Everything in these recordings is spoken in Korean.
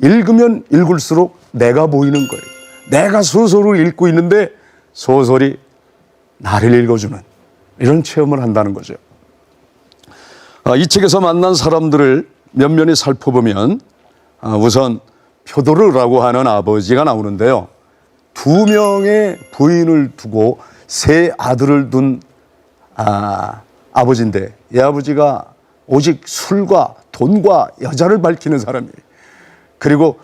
읽으면 읽을수록 내가 보이는 거예요. 내가 소설을 읽고 있는데 소설이 나를 읽어주는 이런 체험을 한다는 거죠. 이 책에서 만난 사람들을 면면히 살펴보면 우선 표도르라고 하는 아버지가 나오는데요. 2명의 부인을 두고 3 아들을 둔 아버지인데 이 아버지가 오직 술과 돈과 여자를 밝히는 사람이에요. 그리고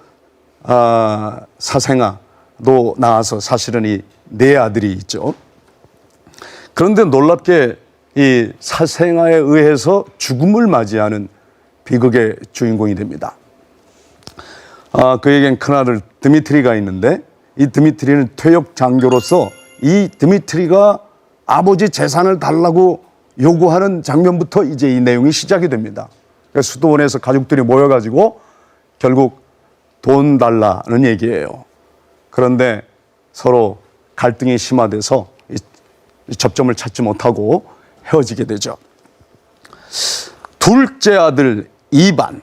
사생아도 낳아서 사실은 이 4 아들이 있죠. 그런데 놀랍게 이 사생아에 의해서 죽음을 맞이하는 비극의 주인공이 됩니다. 그에겐 큰아들 드미트리가 있는데 이 드미트리는 퇴역 장교로서 이 드미트리가 아버지 재산을 달라고 요구하는 장면부터 이제 이 내용이 시작이 됩니다. 그래서 수도원에서 가족들이 모여가지고 결국 돈 달라는 얘기예요. 그런데 서로 갈등이 심화돼서 이 접점을 찾지 못하고 헤어지게 되죠. 둘째 아들 이반,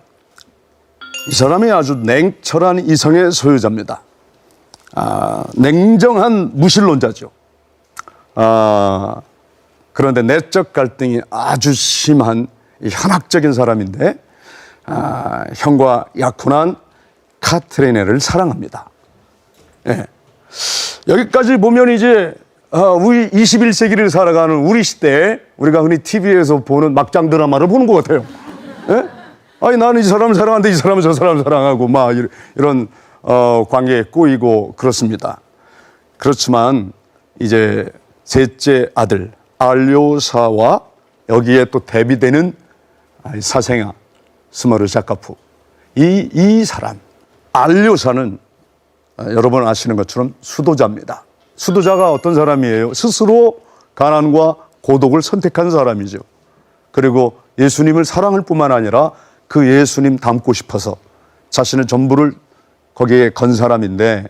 이 사람이 아주 냉철한 이성의 소유자입니다. 냉정한 무신론자죠. 그런데 내적 갈등이 아주 심한 현학적인 사람인데 형과 약혼한 카트리네를 사랑합니다. 예. 여기까지 보면 이제 우리 21세기를 살아가는 우리 시대에 우리가 흔히 TV에서 보는 막장 드라마를 보는 것 같아요. 예? 아니 나는 이 사람을 사랑하는데 이 사람은 저 사람을 사랑하고 막 이런 관계에 꼬이고 그렇습니다. 그렇지만 이제 셋째 아들 알료사와 여기에 또 대비되는 사생아 스머르 자카프, 이 사람 알료사는 여러분 아시는 것처럼 수도자입니다. 수도자가 어떤 사람이에요? 스스로 가난과 고독을 선택한 사람이죠. 그리고 예수님을 사랑할 뿐만 아니라 그 예수님 닮고 싶어서 자신의 전부를 거기에 건 사람인데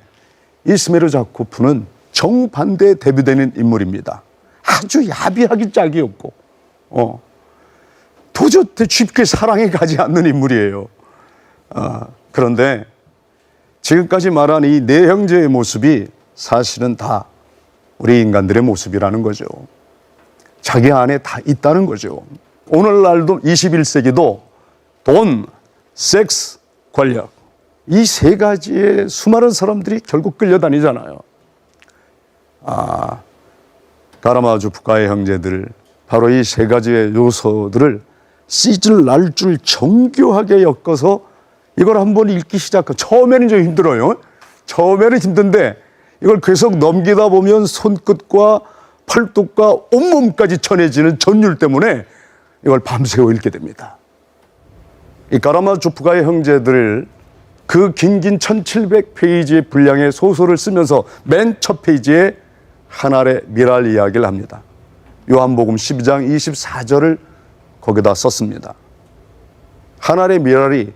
이 스메르 자코프는 정반대에 대비되는 인물입니다. 아주 야비하기 짝이 없고 도저히 쉽게 사랑에 가지 않는 인물이에요. 그런데 지금까지 말한 이 4 형제의 모습이 사실은 다 우리 인간들의 모습이라는 거죠. 자기 안에 다 있다는 거죠. 오늘날도 21세기도 돈, 섹스, 권력, 이 3가지의 수많은 사람들이 결국 끌려다니잖아요. 가라마조 북가의 형제들, 바로 이 3가지의 요소들을 씨줄 날줄 정교하게 엮어서 이걸 한번 읽기 시작하면 처음에는 좀 힘들어요. 처음에는 힘든데 이걸 계속 넘기다 보면 손끝과 팔뚝과 온몸까지 전해지는 전율 때문에 이걸 밤새워 읽게 됩니다. 이 가라마조 북가의 형제들 그 긴긴 1700페이지의 분량의 소설을 쓰면서 맨 첫 페이지에 하나의 미랄 이야기를 합니다. 요한복음 12장 24절을 거기다 썼습니다. 하나의 미랄이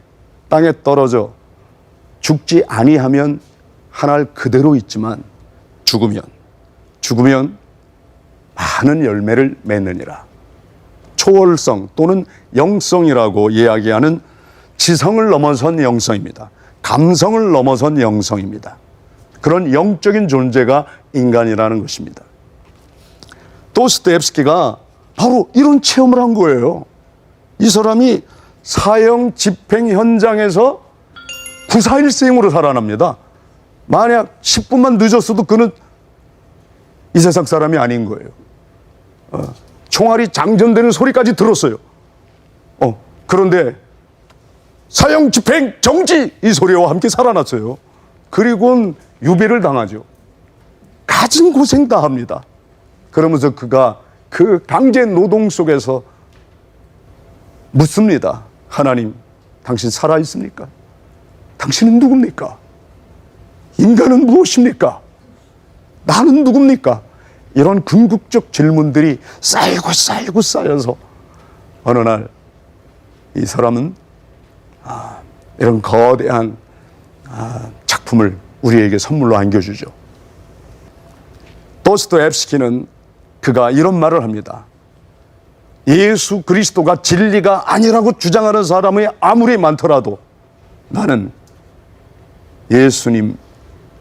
땅에 떨어져 죽지 아니하면 하늘 그대로 있지만 죽으면 많은 열매를 맺느니라. 초월성 또는 영성이라고 이야기하는 지성을 넘어선 영성입니다. 감성을 넘어선 영성입니다. 그런 영적인 존재가 인간이라는 것입니다. 도스토옙스키가 바로 이런 체험을 한 거예요. 이 사람이 사형 집행 현장에서 구사일생으로 살아납니다. 만약 10분만 늦었어도 그는 이 세상 사람이 아닌 거예요. 총알이 장전되는 소리까지 들었어요. 그런데 사형 집행 정지 이 소리와 함께 살아났어요. 그리고는 유배를 당하죠. 가진 고생 다 합니다. 그러면서 그가 그 강제 노동 속에서 묻습니다. 하나님, 당신 살아있습니까? 당신은 누굽니까? 인간은 무엇입니까? 나는 누굽니까? 이런 궁극적 질문들이 쌓이고 쌓여서 어느 날 이 사람은 이런 거대한 작품을 우리에게 선물로 안겨주죠. 도스토옙스키는 그가 이런 말을 합니다. 예수 그리스도가 진리가 아니라고 주장하는 사람이 아무리 많더라도 나는 예수님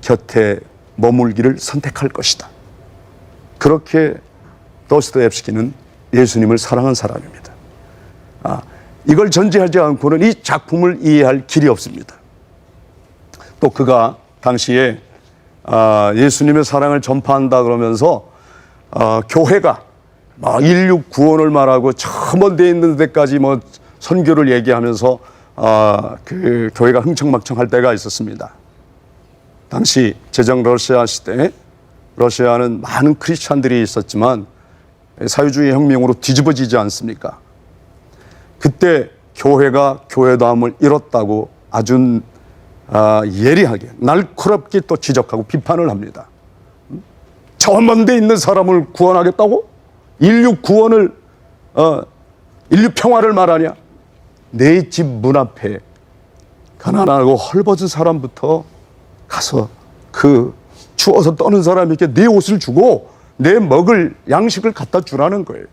곁에 머물기를 선택할 것이다. 그렇게 도스토옙스키는 예수님을 사랑한 사람입니다. 이걸 전제하지 않고는 이 작품을 이해할 길이 없습니다. 또 그가 당시에 예수님의 사랑을 전파한다 그러면서 교회가 인류 구원을 말하고 저 먼 데 있는 데까지 선교를 얘기하면서 그 교회가 흥청망청할 때가 있었습니다. 당시 제정 러시아 시대에 러시아는 많은 크리스찬들이 있었지만 사회주의 혁명으로 뒤집어지지 않습니까? 그때 교회가 교회다움을 잃었다고 아주 예리하게 날카롭게 또 지적하고 비판을 합니다. 저 먼 데 있는 사람을 구원하겠다고? 인류 구원을 인류 평화를 말하냐? 내 집 문 앞에 가난하고 헐벗은 사람부터 가서 그 추워서 떠는 사람에게 내 옷을 주고 내 먹을 양식을 갖다 주라는 거예요.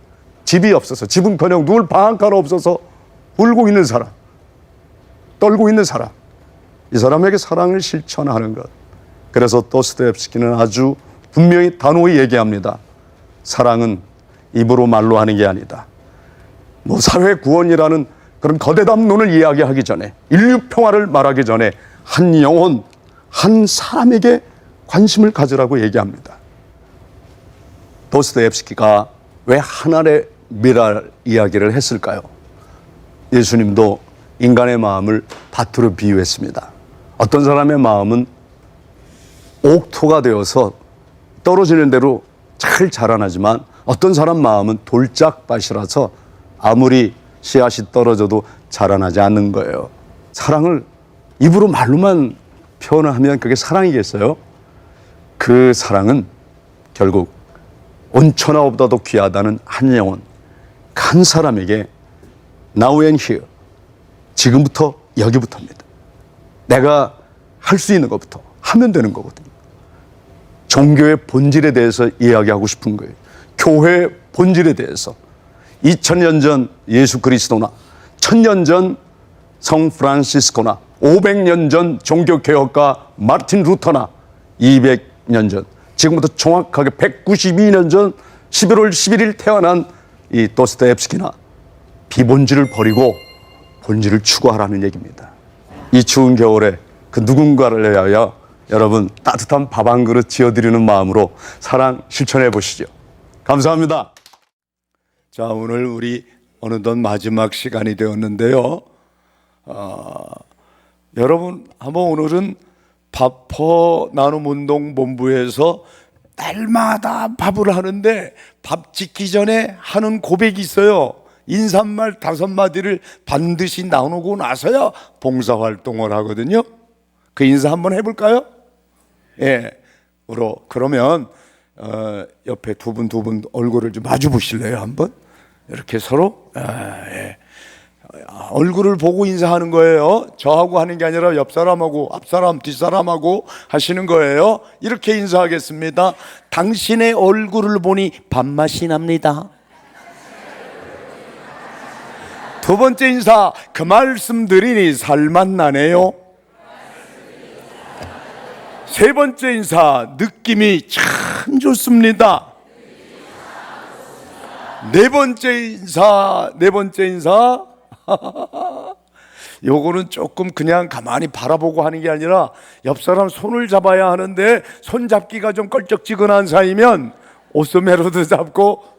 집이 없어서, 집은커녕 누울 방 한 칸 없어서 울고 있는 사람, 떨고 있는 사람, 이 사람에게 사랑을 실천하는 것. 그래서 도스토옙스키는 아주 분명히 단호히 얘기합니다. 사랑은 입으로 말로 하는 게 아니다. 사회 구원이라는 그런 거대 담론을 이야기하기 전에, 인류 평화를 말하기 전에 한 영혼, 한 사람에게 관심을 가지라고 얘기합니다. 도스토옙스키가 왜 하늘의 미랄 이야기를 했을까요? 예수님도 인간의 마음을 밭으로 비유했습니다. 어떤 사람의 마음은 옥토가 되어서 떨어지는 대로 잘 자라나지만 어떤 사람 마음은 돌짝밭이라서 아무리 씨앗이 떨어져도 자라나지 않는 거예요. 사랑을 입으로 말로만 표현하면 그게 사랑이겠어요? 그 사랑은 결국 온천하보다도 귀하다는 한 영혼, 한 사람에게 now and here, 지금부터 여기부터입니다. 내가 할 수 있는 것부터 하면 되는 거거든요. 종교의 본질에 대해서 이야기하고 싶은 거예요. 교회의 본질에 대해서. 2000년 전 예수 그리스도나 1000년 전 성 프란시스코나 500년 전 종교개혁가 마르틴 루터나 200년 전, 지금부터 정확하게 192년 전 11월 11일 태어난 이 도스토옙스키나 비본질을 버리고 본질을 추구하라는 얘기입니다. 이 추운 겨울에 그 누군가를 위하여 여러분 따뜻한 밥 한 그릇 지어드리는 마음으로 사랑 실천해 보시죠. 감사합니다. 자, 오늘 우리 어느덧 마지막 시간이 되었는데요. 여러분 한번 오늘은 밥퍼 나눔운동본부에서 날마다 밥을 하는데 밥 짓기 전에 하는 고백이 있어요. 인사말 5마디를 반드시 나누고 나서야 봉사활동을 하거든요. 그 인사 한번 해볼까요? 예. 그러면 옆에 두 분 얼굴을 좀 마주 보실래요? 한번 이렇게 서로 예. 얼굴을 보고 인사하는 거예요. 저하고 하는 게 아니라 옆 사람하고 앞 사람 뒷 사람하고 하시는 거예요. 이렇게 인사하겠습니다. 당신의 얼굴을 보니 밥맛이 납니다. 두 번째 인사, 그 말씀 드리니 살맛 나네요. 세 번째 인사, 느낌이 참 좋습니다. 네 번째 인사 요거는 조금 그냥 가만히 바라보고 하는 게 아니라 옆 사람 손을 잡아야 하는데 손 잡기가 좀 껄쩍지근한 사이면 옷소매로도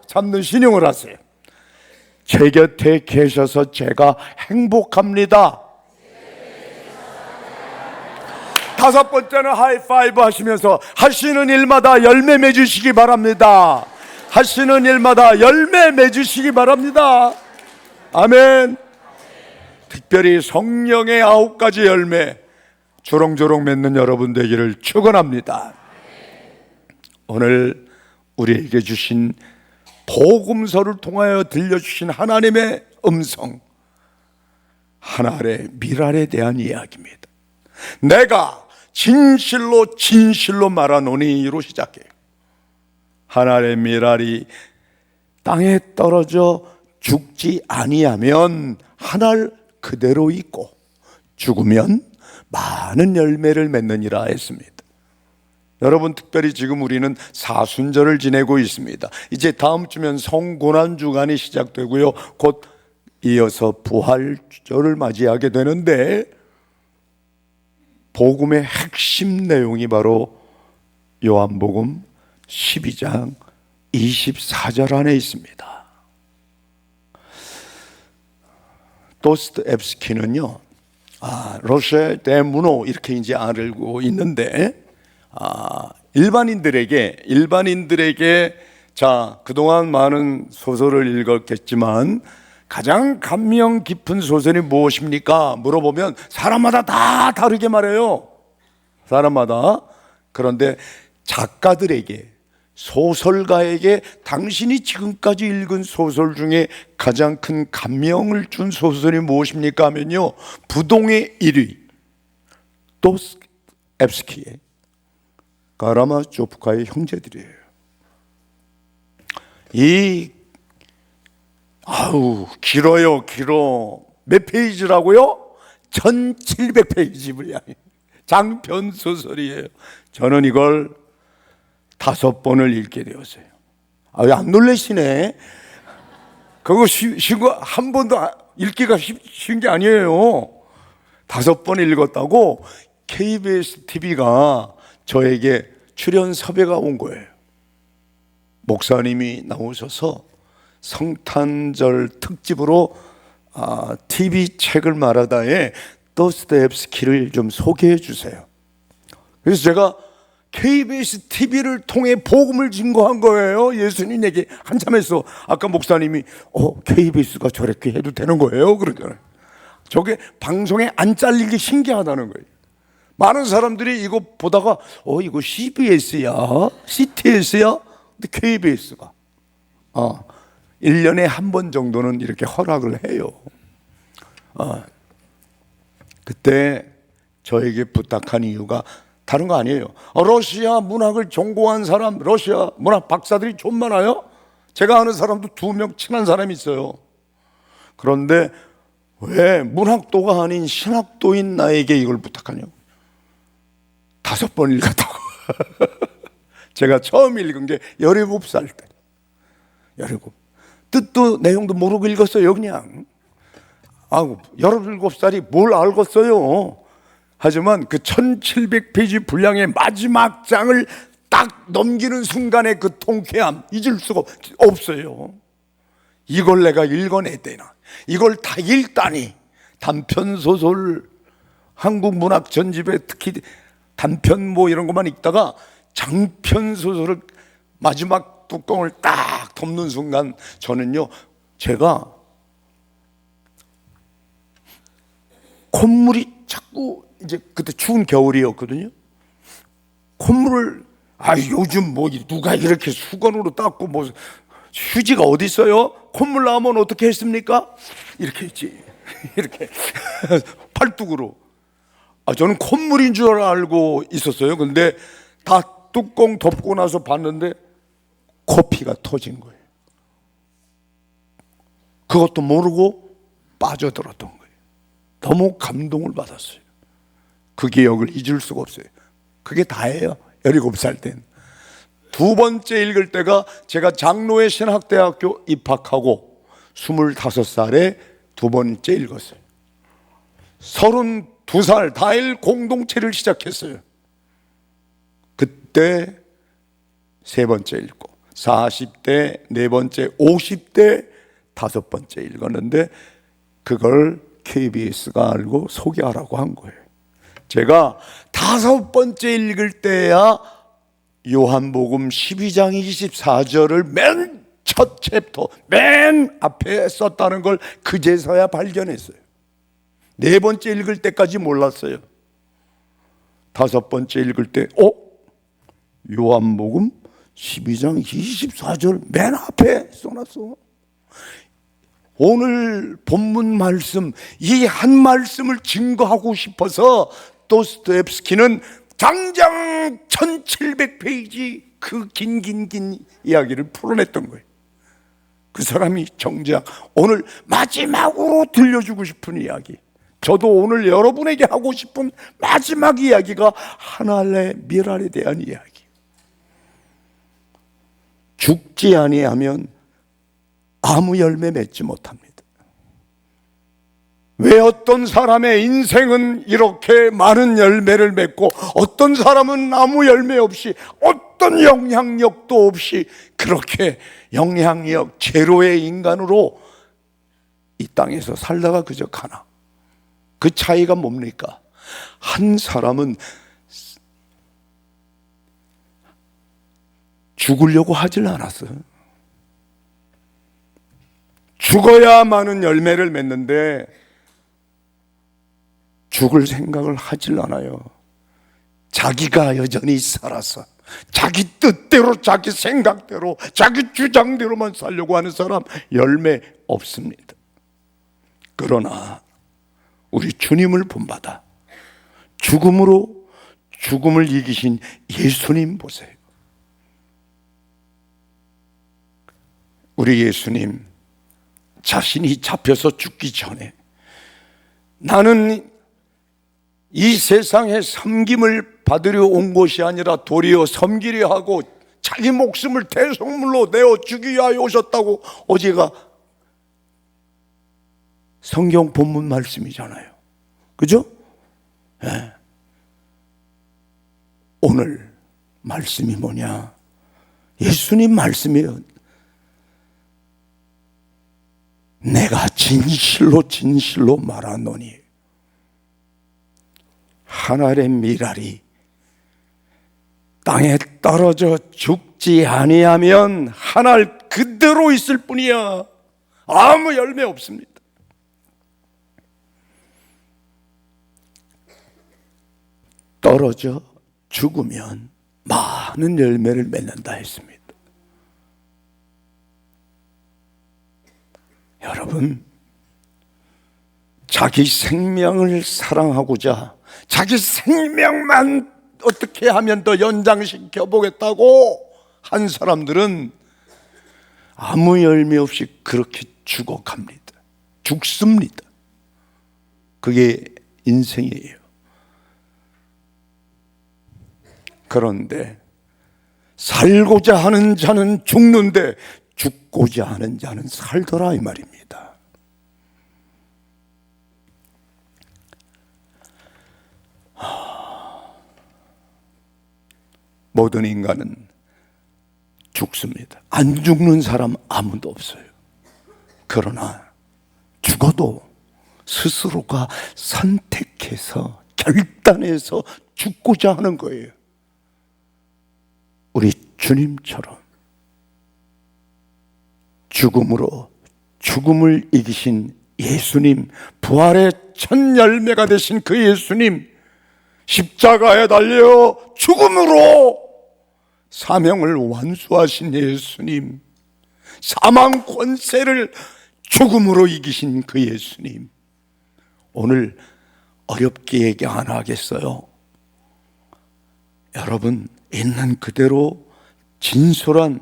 잡는 신용을 하세요. 제 곁에 계셔서 제가 행복합니다. 다섯 번째는 하이파이브 하시면서 하시는 일마다 열매 맺으시기 바랍니다. 하시는 일마다 열매 맺으시기 바랍니다. 아멘. 특별히 성령의 9가지 열매 조롱조롱 맺는 여러분 되기를 축원합니다. 오늘 우리에게 주신 복음서를 통하여 들려주신 하나님의 음성, 하늘의 미랄에 대한 이야기입니다. 내가 진실로 말하노니로 시작해요. 하늘의 미랄이 땅에 떨어져 죽지 아니하면 하늘 그대로 있고 죽으면 많은 열매를 맺느니라 했습니다. 여러분, 특별히 지금 우리는 사순절을 지내고 있습니다. 이제 다음 주면 성고난 주간이 시작되고요, 곧 이어서 부활절을 맞이하게 되는데, 복음의 핵심 내용이 바로 요한복음 12장 24절 안에 있습니다. 도스토옙스키는요, 러시아 대문호 이렇게 이제 알고 있는데, 일반인들에게 자, 그동안 많은 소설을 읽었겠지만 가장 감명 깊은 소설이 무엇입니까? 물어보면 사람마다 다 다르게 말해요. 사람마다. 그런데 작가들에게, 소설가에게 당신이 지금까지 읽은 소설 중에 가장 큰 감명을 준 소설이 무엇입니까? 하면요, 부동의 1위 도스토옙스키의 가라마조프카의 형제들이에요. 길어요. 몇 페이지라고요? 1700페이지 분량이 장편 소설이에요. 저는 이걸 5번을 읽게 되었어요. 왜 안 놀라시네? 그거 한 번도 읽기가 쉬운 게 아니에요. 5번 읽었다고 KBS TV가 저에게 출연 섭외가 온 거예요. 목사님이 나오셔서 성탄절 특집으로 TV 책을 말하다에 도스토옙스키를 좀 소개해 주세요. 그래서 제가 KBS TV를 통해 복음을 증거한 거예요. 예수님에게 한참해서. 아까 목사님이 KBS가 저렇게 해도 되는 거예요? 그러잖아요. 저게 방송에 안 잘린 게 신기하다는 거예요. 많은 사람들이 이거 보다가 이거 CBS야? CTS야? 근데 KBS가 1년에 한 번 정도는 이렇게 허락을 해요. 그때 저에게 부탁한 이유가 다른 거 아니에요. 러시아 문학을 전공한 사람, 러시아 문학 박사들이 좀 많아요. 제가 아는 사람도 2명 친한 사람이 있어요. 그런데 왜 문학도가 아닌 신학도인 나에게 이걸 부탁하냐고. 5번 읽었다고. 제가 처음 읽은 게 17살 때. 17. 뜻도 내용도 모르고 읽었어요, 그냥. 17살이 뭘 알겠어요. 하지만 그 1700페이지 분량의 마지막 장을 딱 넘기는 순간의 그 통쾌함, 잊을 수가 없어요. 이걸 내가 읽어내야 되나, 이걸 다 읽다니. 단편소설, 한국 문학 전집에 특히 단편 이런 것만 읽다가 장편소설을 마지막 뚜껑을 딱 덮는 순간, 저는요, 제가 콧물이 자꾸, 이제 그때 추운 겨울이었거든요. 콧물을 요즘 누가 이렇게 수건으로 닦고 휴지가 어디 있어요? 콧물 나오면 어떻게 했습니까? 이렇게 했지. 이렇게 팔뚝으로. 저는 콧물인 줄 알고 있었어요. 근데 다 뚜껑 덮고 나서 봤는데 코피가 터진 거예요. 그것도 모르고 빠져들었던 거예요. 너무 감동을 받았어요. 그 기억을 잊을 수가 없어요. 그게 다예요. 17살 땐. 2번째 읽을 때가 제가 장로회 신학대학교 입학하고 25살에 2번째 읽었어요. 32살 다일 공동체를 시작했어요. 그때 3번째 읽고, 40대 4번째, 50대 5번째 읽었는데 그걸 KBS가 알고 소개하라고 한 거예요. 제가 5번째 읽을 때야 요한복음 12장 24절을 맨 첫 챕터, 맨 앞에 썼다는 걸 그제서야 발견했어요. 4번째 읽을 때까지 몰랐어요. 5번째 읽을 때 요한복음 12장 24절 맨 앞에 써놨어. 오늘 본문 말씀, 이 한 말씀을 증거하고 싶어서 도스토옙스키는 당장 1700페이지 그 긴 이야기를 풀어냈던 거예요. 그 사람이 정작 오늘 마지막으로 들려주고 싶은 이야기, 저도 오늘 여러분에게 하고 싶은 마지막 이야기가 하나님의 미랄에 대한 이야기. 죽지 아니하면 아무 열매 맺지 못합니다. 왜 어떤 사람의 인생은 이렇게 많은 열매를 맺고 어떤 사람은 아무 열매 없이 어떤 영향력도 없이 그렇게 영향력 제로의 인간으로 이 땅에서 살다가 그저 가나? 그 차이가 뭡니까? 한 사람은 죽으려고 하질 않았어요. 죽어야 많은 열매를 맺는데 죽을 생각을 하질 않아요. 자기가 여전히 살아서 자기 뜻대로, 자기 생각대로, 자기 주장대로만 살려고 하는 사람 열매 없습니다. 그러나 우리 주님을 본받아 죽음으로 죽음을 이기신 예수님 보세요. 우리 예수님 자신이 잡혀서 죽기 전에 나는 이 세상에 섬김을 받으려 온 것이 아니라 도리어 섬기려 하고 자기 목숨을 대속물로 내어 주기 위하여 오셨다고 어제가 성경 본문 말씀이잖아요. 그죠? 네. 오늘 말씀이 뭐냐? 예수님 말씀이에요. 내가 진실로 진실로 말하노니 하늘의 미랄이 땅에 떨어져 죽지 아니하면 하늘 그대로 있을 뿐이야. 아무 열매 없습니다. 떨어져 죽으면 많은 열매를 맺는다 했습니다. 여러분, 자기 생명을 사랑하고자 자기 생명만 어떻게 하면 더 연장시켜 보겠다고 한 사람들은 아무 열매 없이 그렇게 죽어갑니다. 죽습니다. 그게 인생이에요. 그런데 살고자 하는 자는 죽는데 죽고자 하는 자는 살더라 이 말입니다. 모든 인간은 죽습니다. 안 죽는 사람 아무도 없어요. 그러나 죽어도 스스로가 선택해서 결단해서 죽고자 하는 거예요. 우리 주님처럼 죽음으로 죽음을 이기신 예수님, 부활의 첫 열매가 되신 그 예수님, 십자가에 달려 죽음으로 사명을 완수하신 예수님, 사망 권세를 죽음으로 이기신 그 예수님, 오늘 어렵게 얘기 안 하겠어요. 여러분, 있는 그대로 진솔한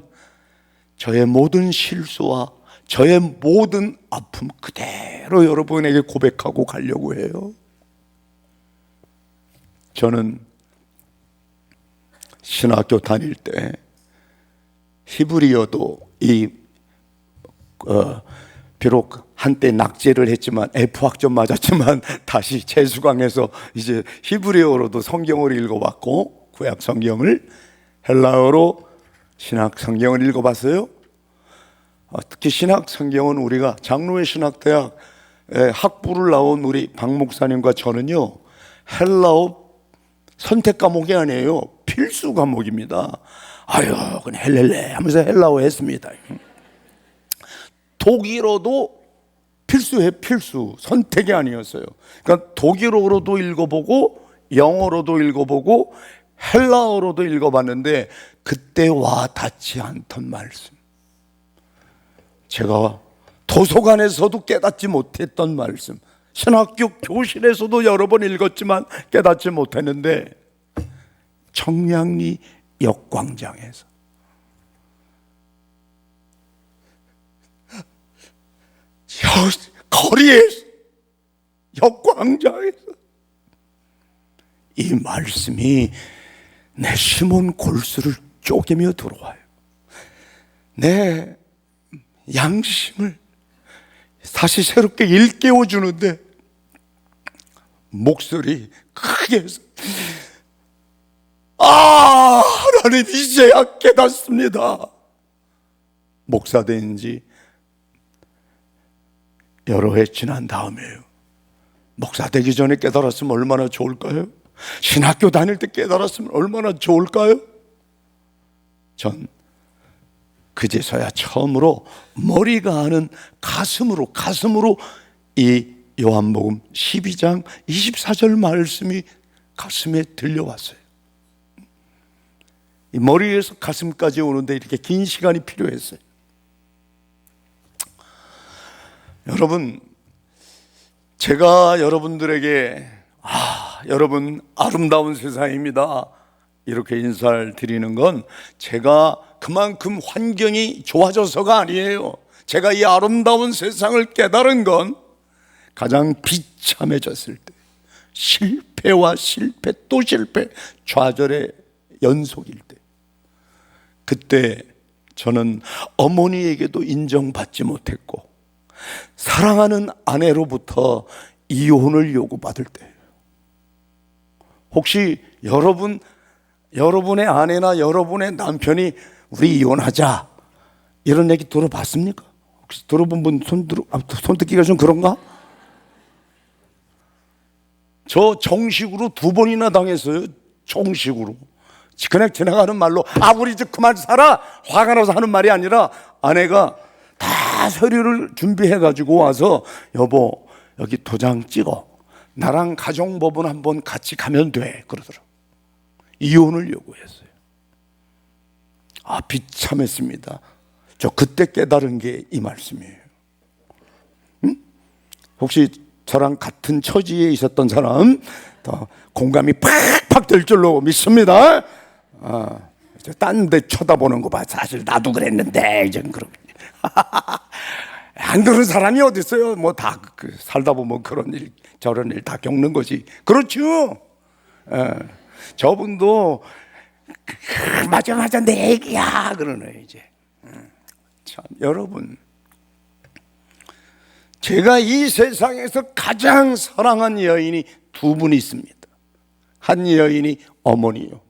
저의 모든 실수와 저의 모든 아픔 그대로 여러분에게 고백하고 가려고 해요. 저는 신학교 다닐 때 히브리어도 비록 한때 낙제를 했지만 F학점 맞았지만 다시 재수강해서 이제 히브리어로도 성경을 읽어봤고, 구약 성경을 헬라어로 신학 성경을 읽어봤어요. 특히 신학 성경은 우리가 장로회 신학대학 학부를 나온 우리 박 목사님과 저는요, 헬라어 선택 과목이 아니에요. 필수 과목입니다. 아유, 그냥 헬렐레 하면서 헬라어 했습니다. 독일어도 필수해, 필수. 선택이 아니었어요. 그러니까 독일어로도 읽어보고 영어로도 읽어보고 헬라어로도 읽어봤는데 그때와 닿지 않던 말씀, 제가 도서관에서도 깨닫지 못했던 말씀, 신학교 교실에서도 여러 번 읽었지만 깨닫지 못했는데 청량리 역광장에서 거리에 역광 광장에서 이 말씀이 내 심은 골수를 쪼개며 들어와요. 내 양심을 다시 새롭게 일깨워 주는데 목소리 크게 해서 하나님 이제야 깨닫습니다. 목사 된 지 여러 해 지난 다음에요. 목사 되기 전에 깨달았으면 얼마나 좋을까요? 신학교 다닐 때 깨달았으면 얼마나 좋을까요? 전 그제서야 처음으로 머리가 아는 가슴으로 이 요한복음 12장 24절 말씀이 가슴에 들려왔어요. 이 머리에서 가슴까지 오는데 이렇게 긴 시간이 필요했어요. 여러분, 제가 여러분들에게 여러분 아름다운 세상입니다 이렇게 인사를 드리는 건 제가 그만큼 환경이 좋아져서가 아니에요. 제가 이 아름다운 세상을 깨달은 건 가장 비참해졌을 때, 실패와 실패 또 실패, 좌절의 연속일 때, 그때 저는 어머니에게도 인정받지 못했고 사랑하는 아내로부터 이혼을 요구받을 때예요. 혹시 여러분의 아내나 여러분의 남편이 우리 이혼하자 이런 얘기 들어봤습니까? 혹시 들어본 분 손 듣기가 좀 그런가? 저 정식으로 2번이나 당했어요. 정식으로. 그냥 지나가는 말로 우리 이제 그만 살아 화가 나서 하는 말이 아니라 아내가 다 서류를 준비해 가지고 와서 여보 여기 도장 찍어 나랑 가정법원 한번 같이 가면 돼 그러더라고요. 이혼을 요구했어요. 비참했습니다. 저 그때 깨달은 게 이 말씀이에요. 혹시 저랑 같은 처지에 있었던 사람 더 공감이 팍팍 될 줄로 믿습니다. 딴 데 쳐다보는 거 봐. 사실 나도 그랬는데 이제 그런 안 그런 사람이 어디 있어요? 뭐 다 살다 보면 그런 일 저런 일 다 겪는 거지. 그렇죠? 저분도 맞아 내 얘기야 그러네 이제. 참 여러분, 제가 이 세상에서 가장 사랑한 여인이 2분이 있습니다. 한 여인이 어머니요,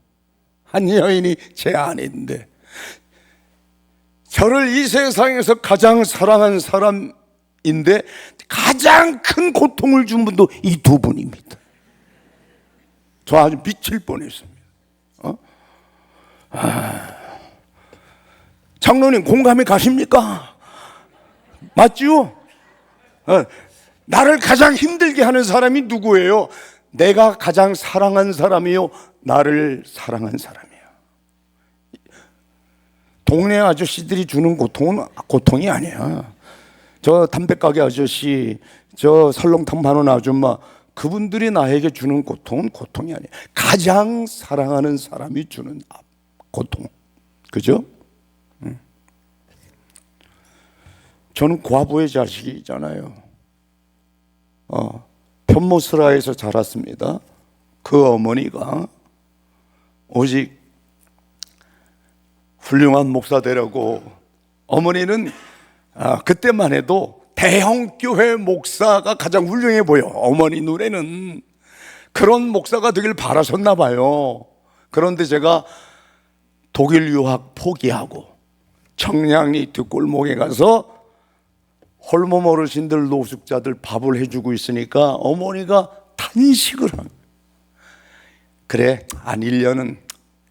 한 여인이 제 아내인데 저를 이 세상에서 가장 사랑한 사람인데 가장 큰 고통을 준 분도 이 2분입니다. 저 아주 미칠 뻔했습니다. 장로님 공감이 가십니까? 맞죠? 나를 가장 힘들게 하는 사람이 누구예요? 내가 가장 사랑한 사람이요, 나를 사랑한 사람이에요. 동네 아저씨들이 주는 고통은 고통이 아니야. 저 담배가게 아저씨, 저 설렁탕 파는 아줌마, 그분들이 나에게 주는 고통은 고통이 아니야. 가장 사랑하는 사람이 주는 고통. 그죠? 저는 과부의 자식이잖아요. 편모스라에서 자랐습니다. 그 어머니가 오직 훌륭한 목사 되려고, 어머니는 그때만 해도 대형 교회 목사가 가장 훌륭해 보여. 어머니 눈에는 그런 목사가 되길 바라셨나 봐요. 그런데 제가 독일 유학 포기하고 청량리 뒷골목에 가서 홀몸 어르신들 노숙자들 밥을 해주고 있으니까 어머니가 탄식을 합니다. 그래, 1년은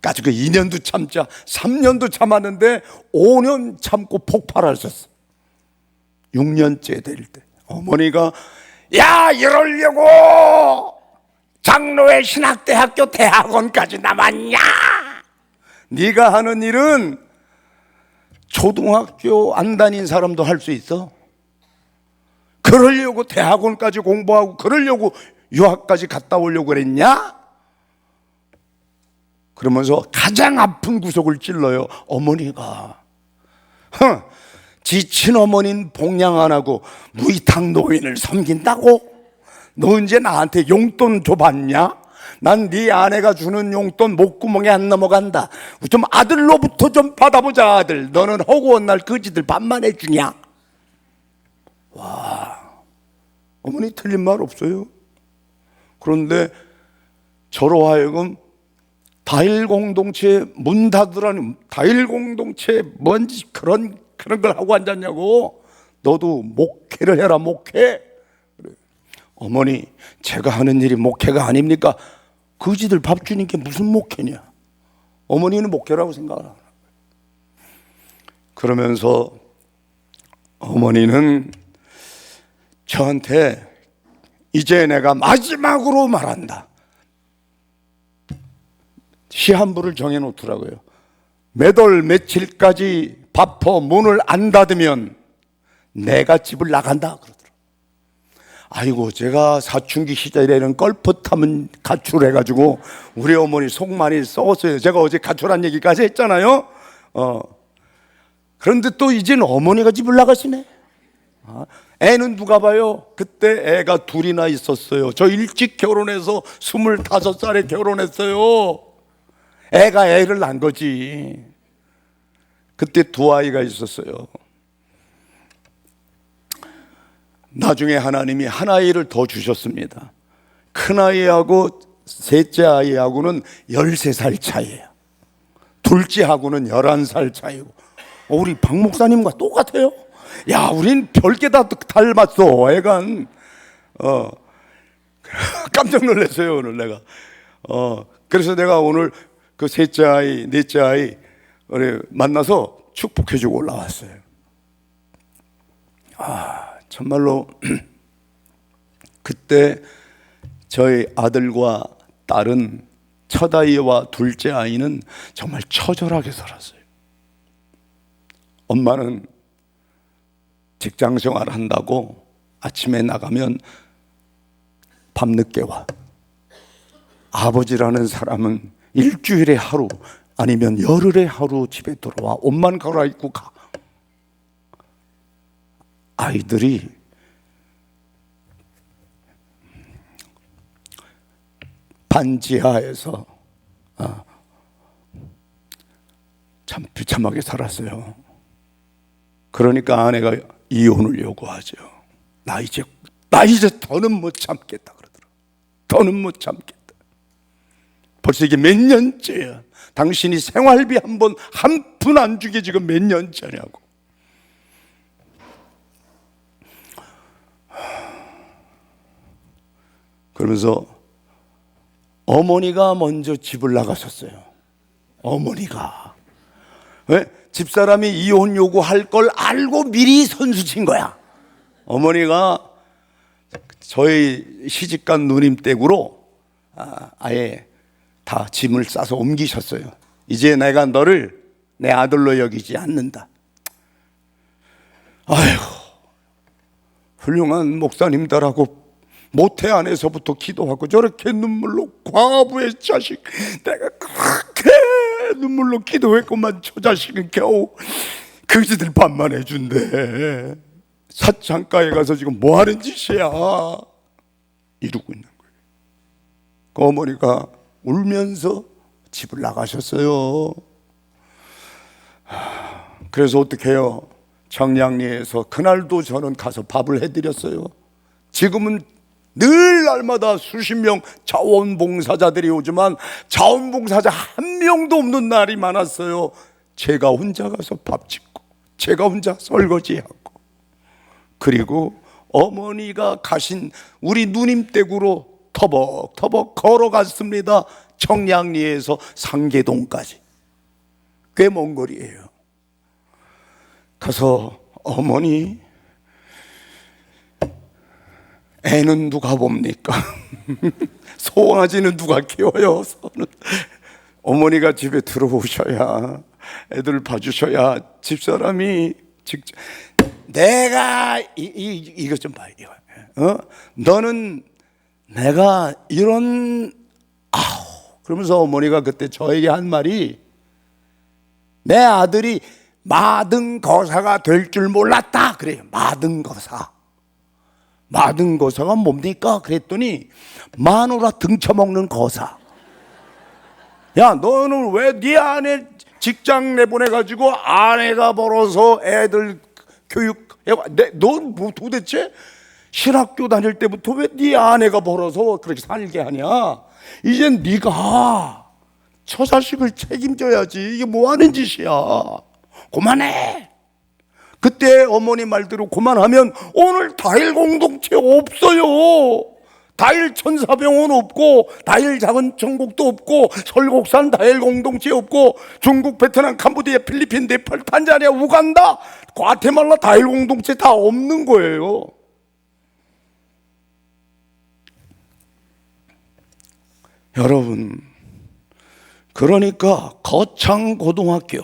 가지고 2년도 참자, 3년도 참았는데 5년 참고 폭발하셨어. 6년째 될 때 어머니가 이러려고 장로회 신학대학교 대학원까지 남았냐? 네가 하는 일은 초등학교 안 다닌 사람도 할 수 있어. 그러려고 대학원까지 공부하고 그러려고 유학까지 갔다 오려고 그랬냐? 그러면서 가장 아픈 구석을 찔러요. 어머니가 지친 어머니는 봉양 안 하고 무이탁 노인을 섬긴다고? 너 이제 나한테 용돈 줘봤냐? 난 네 아내가 주는 용돈 목구멍에 안 넘어간다. 좀 아들로부터 좀 받아보자. 아들, 너는 허구한 날 거지들 반만 해주냐? 와, 어머니 틀린 말 없어요. 그런데 저로 하여금 다일 공동체 문 닫으라니, 다일 공동체 뭔지 그런 걸 하고 앉았냐고. 너도 목회를 해라, 목회. 그래. 어머니, 제가 하는 일이 목회가 아닙니까? 거지들 밥 주는 게 무슨 목회냐? 어머니는 목회라고 생각을 하는 거예요. 그러면서 어머니는 저한테 이제 내가 마지막으로 말한다. 시한부를 정해놓더라고요. 몇 월 며칠까지 바퍼 문을 안 닫으면 내가 집을 나간다 그러더라고요. 아이고, 제가 사춘기 시절에는 걸프 타면 가출해가지고 우리 어머니 속 많이 썩었어요. 제가 어제 가출한 얘기까지 했잖아요. 그런데 또 이제는 어머니가 집을 나가시네. 애는 누가 봐요? 그때 애가 둘이나 있었어요. 저 일찍 결혼해서 25살에 결혼했어요. 애가 애를 낳은 거지. 그때 두 아이가 있었어요. 나중에 하나님이 한 아이를 더 주셨습니다. 큰 아이하고 셋째 아이하고는 13살 차이예요. 둘째하고는 11살 차이고. 우리 박 목사님과 똑같아요. 야, 우린 별게 다 닮았어, 애간. 깜짝 놀랐어요, 오늘 내가. 그래서 내가 오늘 그 셋째 아이, 넷째 아이 만나서 축복해주고 올라왔어요. 정말로 그때 저희 아들과 딸은, 첫 아이와 둘째 아이는 정말 처절하게 살았어요. 엄마는 직장 생활 한다고 아침에 나가면 밤늦게 와. 아버지라는 사람은 일주일에 하루 아니면 열흘에 하루 집에 들어와 옷만 갈아입고 가. 아이들이 반지하에서 참 비참하게 살았어요. 그러니까 아내가 이혼을 요구하죠. 나 이제 더는 못 참겠다 그러더라. 더는 못 참겠다. 벌써 이게 몇 년째야. 당신이 생활비 한 푼 안 주게 지금 몇 년째냐고. 그러면서 어머니가 먼저 집을 나가셨어요. 어머니가. 왜? 집사람이 이혼 요구할 걸 알고 미리 선수 친 거야. 어머니가 저희 시집간 누님 댁으로 아예 다 짐을 싸서 옮기셨어요. 이제 내가 너를 내 아들로 여기지 않는다. 아이고, 훌륭한 목사님들하고 모태 안에서부터 기도하고 저렇게 눈물로, 과부의 자식, 내가 그렇게 눈물로 기도했구만. 저 자식은 겨우 그지들 반만 해준대. 사창가에 가서 지금 뭐 하는 짓이야 이러고 있는 거예요. 그 어머니가 울면서 집을 나가셨어요. 그래서 어떻게 해요? 청량리에서 그날도 저는 가서 밥을 해드렸어요. 지금은 늘 날마다 수십 명 자원봉사자들이 오지만 자원봉사자 한 명도 없는 날이 많았어요. 제가 혼자 가서 밥 짓고, 제가 혼자 설거지하고, 그리고 어머니가 가신 우리 누님 댁으로 터벅터벅 걸어갔습니다. 청량리에서 상계동까지. 꽤 먼 거리예요. 가서 어머니, 애는 누가 봅니까? 송아지는 누가 키워요? 어머니가 집에 들어오셔야, 애들 봐주셔야 집사람이 직접, 내가 이것 좀 봐. 너는 내가 이런, 그러면서 어머니가 그때 저에게 한 말이, 내 아들이 마등거사가 될 줄 몰랐다 그래요. 마등거사. 마등 거사가 뭡니까? 그랬더니 마누라 등쳐먹는 거사. 야, 너는 왜 네 아내 직장 내보내가지고 아내가 벌어서 애들 교육, 넌 뭐 도대체 신학교 다닐 때부터 왜 네 아내가 벌어서 그렇게 살게 하냐? 이젠 네가 저 자식을 책임져야지. 이게 뭐 하는 짓이야? 그만해. 그때 어머니 말대로 그만하면 오늘 다일 공동체 없어요. 다일 천사병원 없고, 다일 작은 천국도 없고, 설곡산 다일 공동체 없고, 중국, 베트남, 캄보디아, 필리핀, 네팔, 탄자니아, 우간다, 과테말라 다일 공동체 다 없는 거예요. 여러분, 그러니까 거창고등학교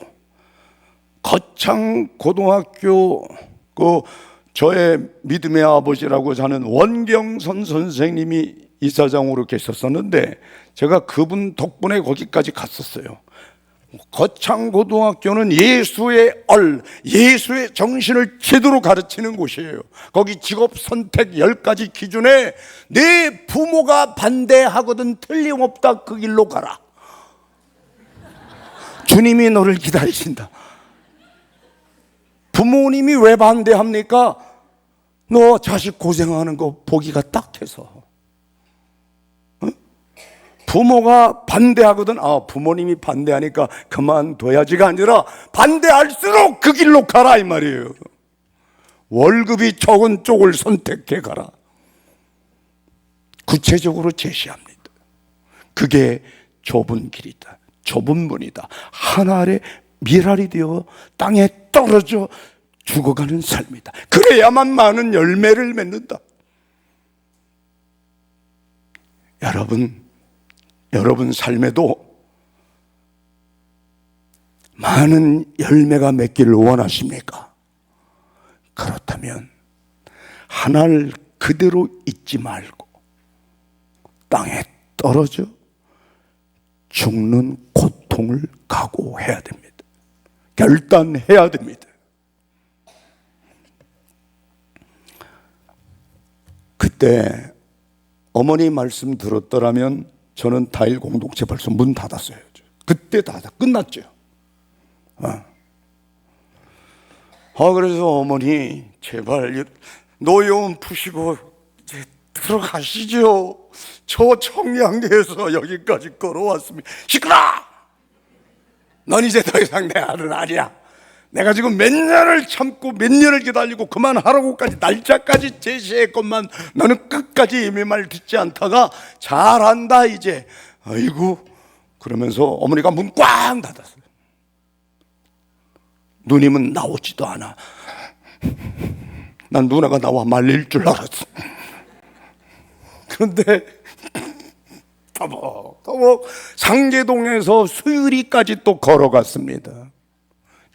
그 저의 믿음의 아버지라고 하는 원경선 선생님이 이사장으로 계셨었는데 제가 그분 덕분에 거기까지 갔었어요. 거창고등학교는 예수의 예수의 정신을 제대로 가르치는 곳이에요. 거기 직업 선택 10가지 기준에 내 부모가 반대하거든 틀림없다, 그 길로 가라. 주님이 너를 기다리신다. 부모님이 왜 반대합니까? 너 자식 고생하는 거 보기가 딱해서. 부모가 반대하거든, 부모님이 반대하니까 그만둬야지가 아니라 반대할수록 그 길로 가라 이 말이에요. 월급이 적은 쪽을 선택해 가라. 구체적으로 제시합니다. 그게 좁은 길이다, 좁은 문이다. 하늘의 미랄이 되어 땅에 떨어져 죽어가는 삶이다. 그래야만 많은 열매를 맺는다. 여러분 삶에도 많은 열매가 맺기를 원하십니까? 그렇다면 하나를 그대로 잊지 말고 땅에 떨어져 죽는 고통을 각오해야 됩니다. 결단해야 됩니다. 그때 어머니 말씀 들었더라면 저는 다일 공동체 벌써 문 닫았어요. 그때 다 끝났죠. 그래서 어머니 제발 노여움 푸시고 이제 들어가시죠. 저 청량리에서 여기까지 걸어왔습니다. 시끄러! 넌 이제 더 이상 내 아들 아니야. 내가 지금 몇 년을 참고 몇 년을 기다리고 그만하라고까지 날짜까지 제시했건만 너는 끝까지 이미 말 듣지 않다가 잘한다 이제. 아이고, 그러면서 어머니가 문 꽝 닫았어요. 누님은 나오지도 않아. 난 누나가 나와 말릴 줄 알았어. 그런데 터벅터벅 상계동에서 수유리까지 또 걸어갔습니다.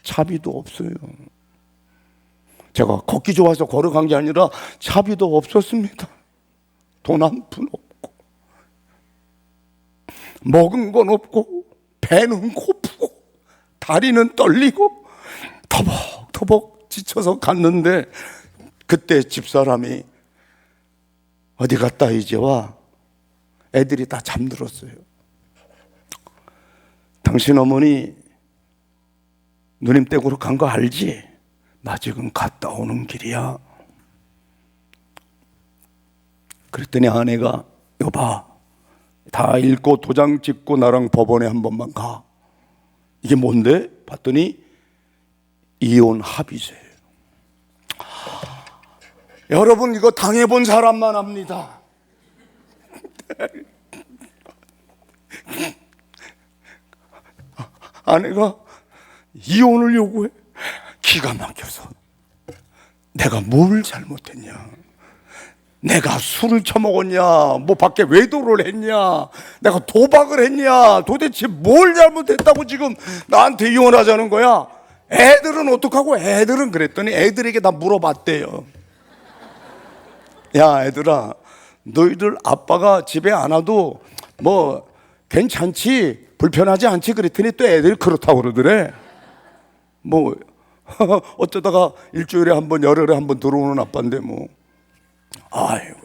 차비도 없어요. 제가 걷기 좋아서 걸어간 게 아니라 차비도 없었습니다. 돈 한 푼 없고 먹은 건 없고 배는 고프고 다리는 떨리고 터벅터벅 지쳐서 갔는데 그때 집사람이 어디 갔다 이제 와. 애들이 다 잠들었어요. 당신 어머니 누님 댁으로 간 거 알지? 나 지금 갔다 오는 길이야. 그랬더니 아내가 여봐, 다 읽고 도장 찍고 나랑 법원에 한 번만 가. 이게 뭔데? 봤더니 이혼 합의세예요. 여러분, 이거 당해본 사람만 합니다. 아내가 이혼을 요구해. 기가 막혀서 내가 뭘 잘못했냐, 내가 술을 처먹었냐, 뭐 밖에 외도를 했냐, 내가 도박을 했냐, 도대체 뭘 잘못했다고 지금 나한테 이혼하자는 거야. 애들은 어떡하고? 애들은 그랬더니 애들에게 다 물어봤대요. 야 애들아, 너희들 아빠가 집에 안 와도 뭐 괜찮지, 불편하지 않지? 그랬더니 또 애들이 그렇다고 그러더래. 뭐 어쩌다가 일주일에 한 번, 열흘에 한 번 들어오는 아빠인데 뭐. 아이고.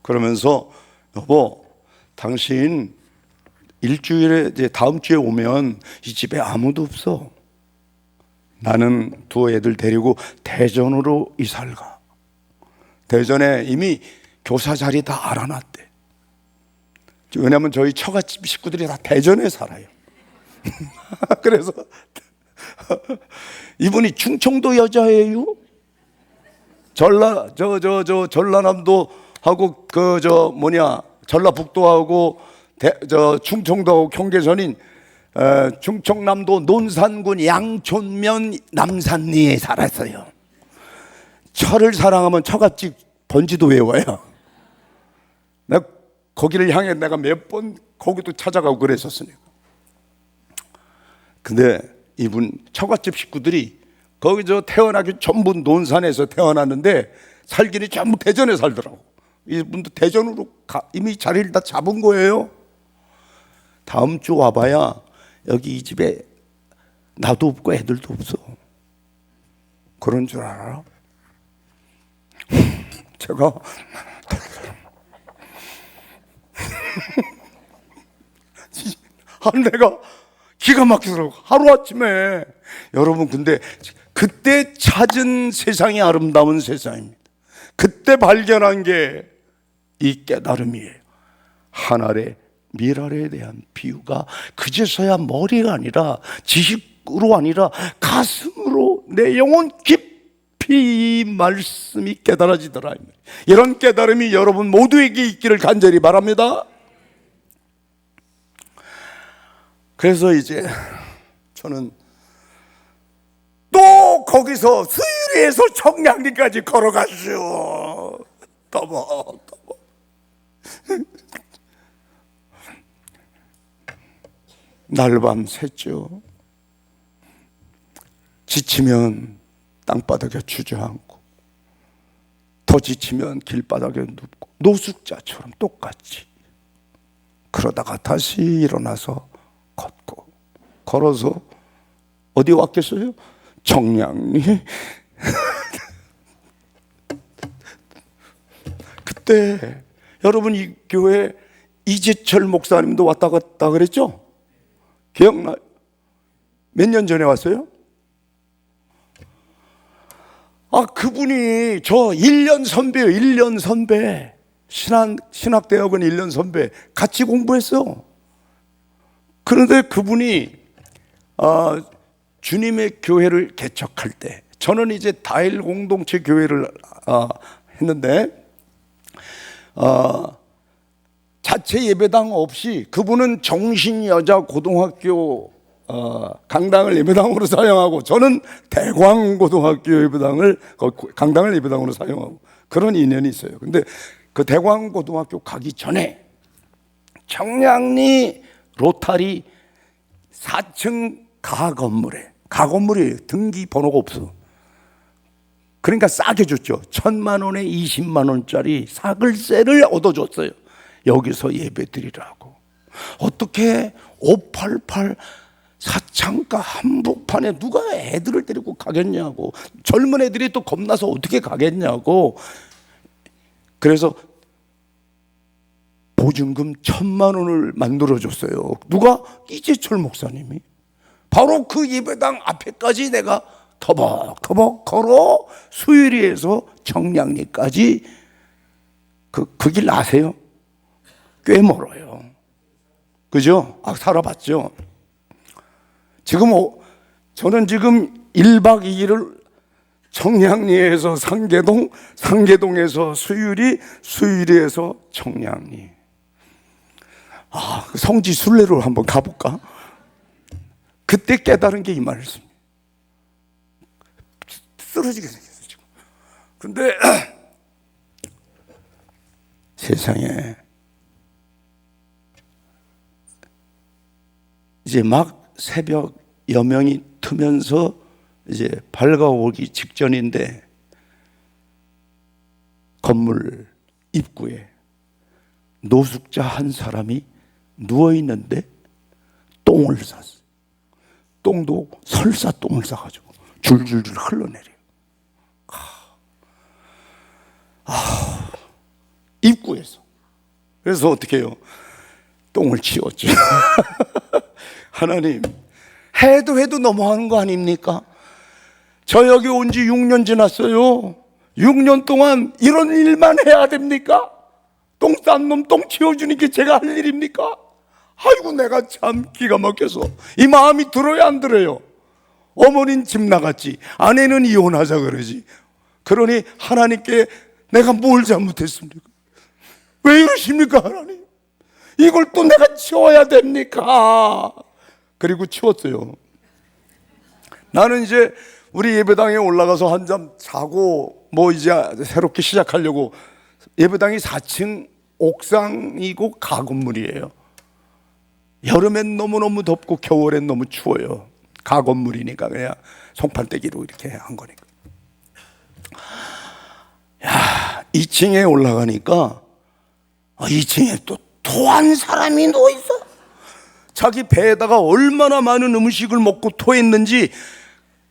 그러면서 여보, 당신 일주일에 이제 다음 주에 오면 이 집에 아무도 없어. 나는 두 애들 데리고 대전으로 이사를 가. 대전에 이미 교사 자리 다 알아놨대. 왜냐하면 저희 처갓집 식구들이 다 대전에 살아요. 그래서 이분이 충청도 여자예요. 전라남도 하고 전라북도하고 충청도하고 경계선인 충청남도 논산군 양촌면 남산리에 살았어요. 철을 사랑하면 처갓집 번지도 외워요. 내가 거기를 향해 내가 몇 번 거기도 찾아가고 그랬었으니까. 근데 이분 처갓집 식구들이 거기 태어나기 전부 논산에서 태어났는데 살기는 전부 대전에 살더라고. 이분도 대전으로 이미 자리를 다 잡은 거예요. 다음 주 와봐야 여기 이 집에 나도 없고 애들도 없어. 그런 줄 알아? 제가 내가 기가 막히더라고. 하루아침에. 여러분, 근데 그때 찾은 세상이 아름다운 세상입니다. 그때 발견한 게 이 깨달음이에요. 하늘의 미랄에 대한 비유가 그제서야 머리가 아니라 지식으로 아니라 가슴으로 내 영혼 깊이 말씀이 깨달아지더라. 이런 깨달음이 여러분 모두에게 있기를 간절히 바랍니다. 그래서 이제 저는 또 거기서 수유리에서 청량리까지 걸어갔죠. 더벅 날밤 샜죠. 지치면 땅바닥에 주저앉고, 더 지치면 길바닥에 눕고, 노숙자처럼 똑같이. 그러다가 다시 일어나서 걷고, 걸어서 어디 왔겠어요? 청량리. 그때 여러분 이 교회 이재철 목사님도 왔다 갔다 그랬죠? 기억나요? 몇 년 전에 왔어요? 그분이 저 1년 선배예요. 1년 선배. 신학대학원 1년 선배. 같이 공부했어. 그런데 그분이 주님의 교회를 개척할 때, 저는 이제 다일 공동체 교회를 했는데 자체 예배당 없이 그분은 정신여자고등학교 강당을 예배당으로 사용하고, 저는 대광고등학교 예배당을 강당을 예배당으로 사용하고, 그런 인연이 있어요. 근데 그 대광고등학교 가기 전에 청량리 로타리 4층 가건물에 등기 번호가 없어. 그러니까 싸게 줬죠. 1,000만 원에 20만 원짜리 사글세를 얻어줬어요. 여기서 예배 드리라고. 어떻게 588 사창가 한복판에 누가 애들을 데리고 가겠냐고. 젊은 애들이 또 겁나서 어떻게 가겠냐고. 그래서 보증금 1,000만 원을 만들어줬어요. 누가? 이재철 목사님이. 바로 그 예배당 앞에까지 내가 터벅터벅 걸어 수유리에서 청량리까지 그 길 아세요? 꽤 멀어요. 그죠? 살아봤죠? 저는 지금 1박 2일을 청량리에서 상계동, 상계동에서 수유리, 수유리에서 청량리. 성지 순례로 한번 가볼까? 그때 깨달은 게 이 말씀. 쓰러지게 생겼어요, 지금. 근데 세상에 이제 막 새벽 여명이 트면서 이제 밝아오기 직전인데, 건물 입구에 노숙자 한 사람이 누워 있는데 똥을 쌌어. 똥도 설사 똥을 싸가지고 줄줄줄 흘러내려. 입구에서. 그래서 어떻게 해요? 똥을 치웠죠. 하나님, 해도 너무하는 거 아닙니까? 저 여기 온 지 6년 지났어요. 6년 동안 이런 일만 해야 됩니까? 똥 싼 놈 똥 치워주는 게 제가 할 일입니까? 아이고, 내가 참 기가 막혀서 이 마음이 들어야 안 들어요? 어머니는 집 나갔지, 아내는 이혼하자 그러지. 그러니 하나님께 내가 뭘 잘못했습니까? 왜 이러십니까, 하나님? 이걸 또 내가 치워야 됩니까? 그리고 치웠어요. 나는 이제 우리 예배당에 올라가서 한잠 자고 뭐 이제 새롭게 시작하려고. 예배당이 4층 옥상이고 가건물이에요. 여름엔 너무너무 덥고 겨울엔 너무 추워요. 가건물이니까 그냥 송판대기로 이렇게 한 거니까. 야, 2층에 올라가니까 2층에 또 토한 사람이 누워있어. 자기 배에다가 얼마나 많은 음식을 먹고 토했는지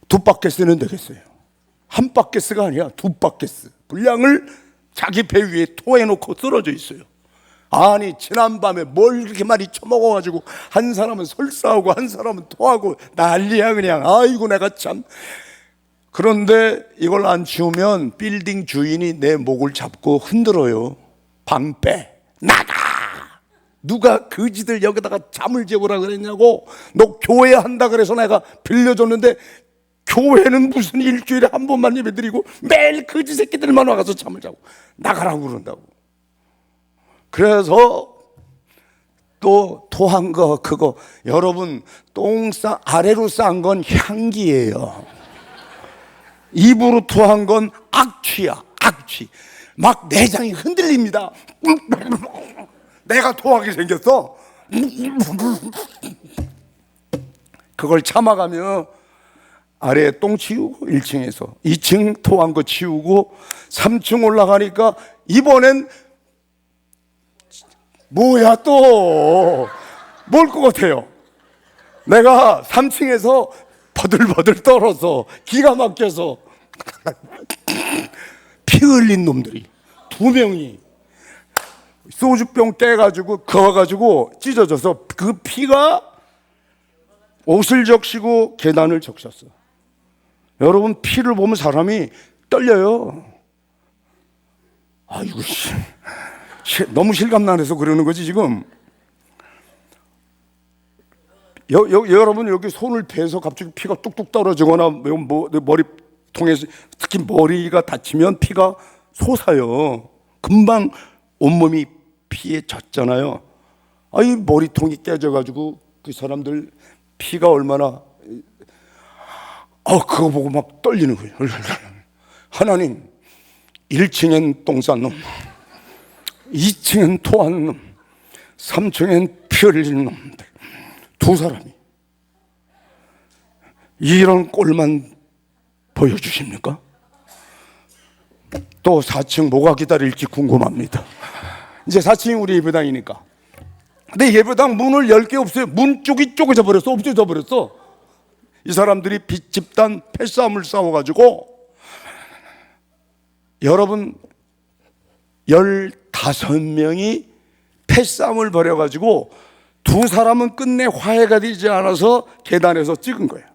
2바켓스는 되겠어요. 1바켓스가 아니야, 2바켓스 분량을 자기 배 위에 토해놓고 쓰러져 있어요. 아니, 지난밤에 뭘 그렇게 많이 처먹어가지고 한 사람은 설사하고 한 사람은 토하고 난리야 그냥. 아이고, 내가 참. 그런데 이걸 안 치우면 빌딩 주인이 내 목을 잡고 흔들어요. 방패 나가! 누가 거지들 여기다가 잠을 재우라 그랬냐고. 너 교회 한다 그래서 내가 빌려줬는데 교회는 무슨 일주일에 한 번만 예배드리고 매일 거지 새끼들만 와가서 잠을 자고 나가라고 그런다고. 그래서 또 토한 거 그거, 여러분 아래로 싼 건 향기예요. 입으로 토한 건 악취야, 악취. 막 내장이 흔들립니다. 내가 토하게 생겼어. 그걸 참아가며 아래에 똥 치우고 1층에서 2층 토한 거 치우고 3층 올라가니까 이번엔 뭐야 또 뭘 것 같아요? 내가 3층에서 버들버들 떨어서 기가 막혀서 피 흘린 놈들이 2명이 소주병 깨가지고 그어가지고 찢어져서 그 피가 옷을 적시고 계단을 적셨어. 여러분, 피를 보면 사람이 떨려요. 아이고, 너무 실감나서 그러는 거지 지금. 여러분, 여기 손을 베서 갑자기 피가 뚝뚝 떨어지거나 머리통에서 특히 머리가 다치면 피가 솟아요. 금방 온몸이 피에 젖잖아요. 이 머리통이 깨져가지고 그 사람들 피가 얼마나, 그거 보고 막 떨리는 거예요. 하나님, 1층엔 똥 싼 놈, 2층엔 토한 놈, 3층엔 피 흘린 놈들 2사람이 이런 꼴만 보여주십니까? 또 4층 뭐가 기다릴지 궁금합니다. 이제 4층이 우리 예배당이니까. 근데 예배당 문을 열 게 없어요. 문 쪽이 쪼개져 버렸어. 없어져 버렸어. 이 사람들이 집단 패싸움을 싸워가지고, 여러분, 15명이 패싸움을 벌여가지고 2사람은 끝내 화해가 되지 않아서 계단에서 찍은 거예요.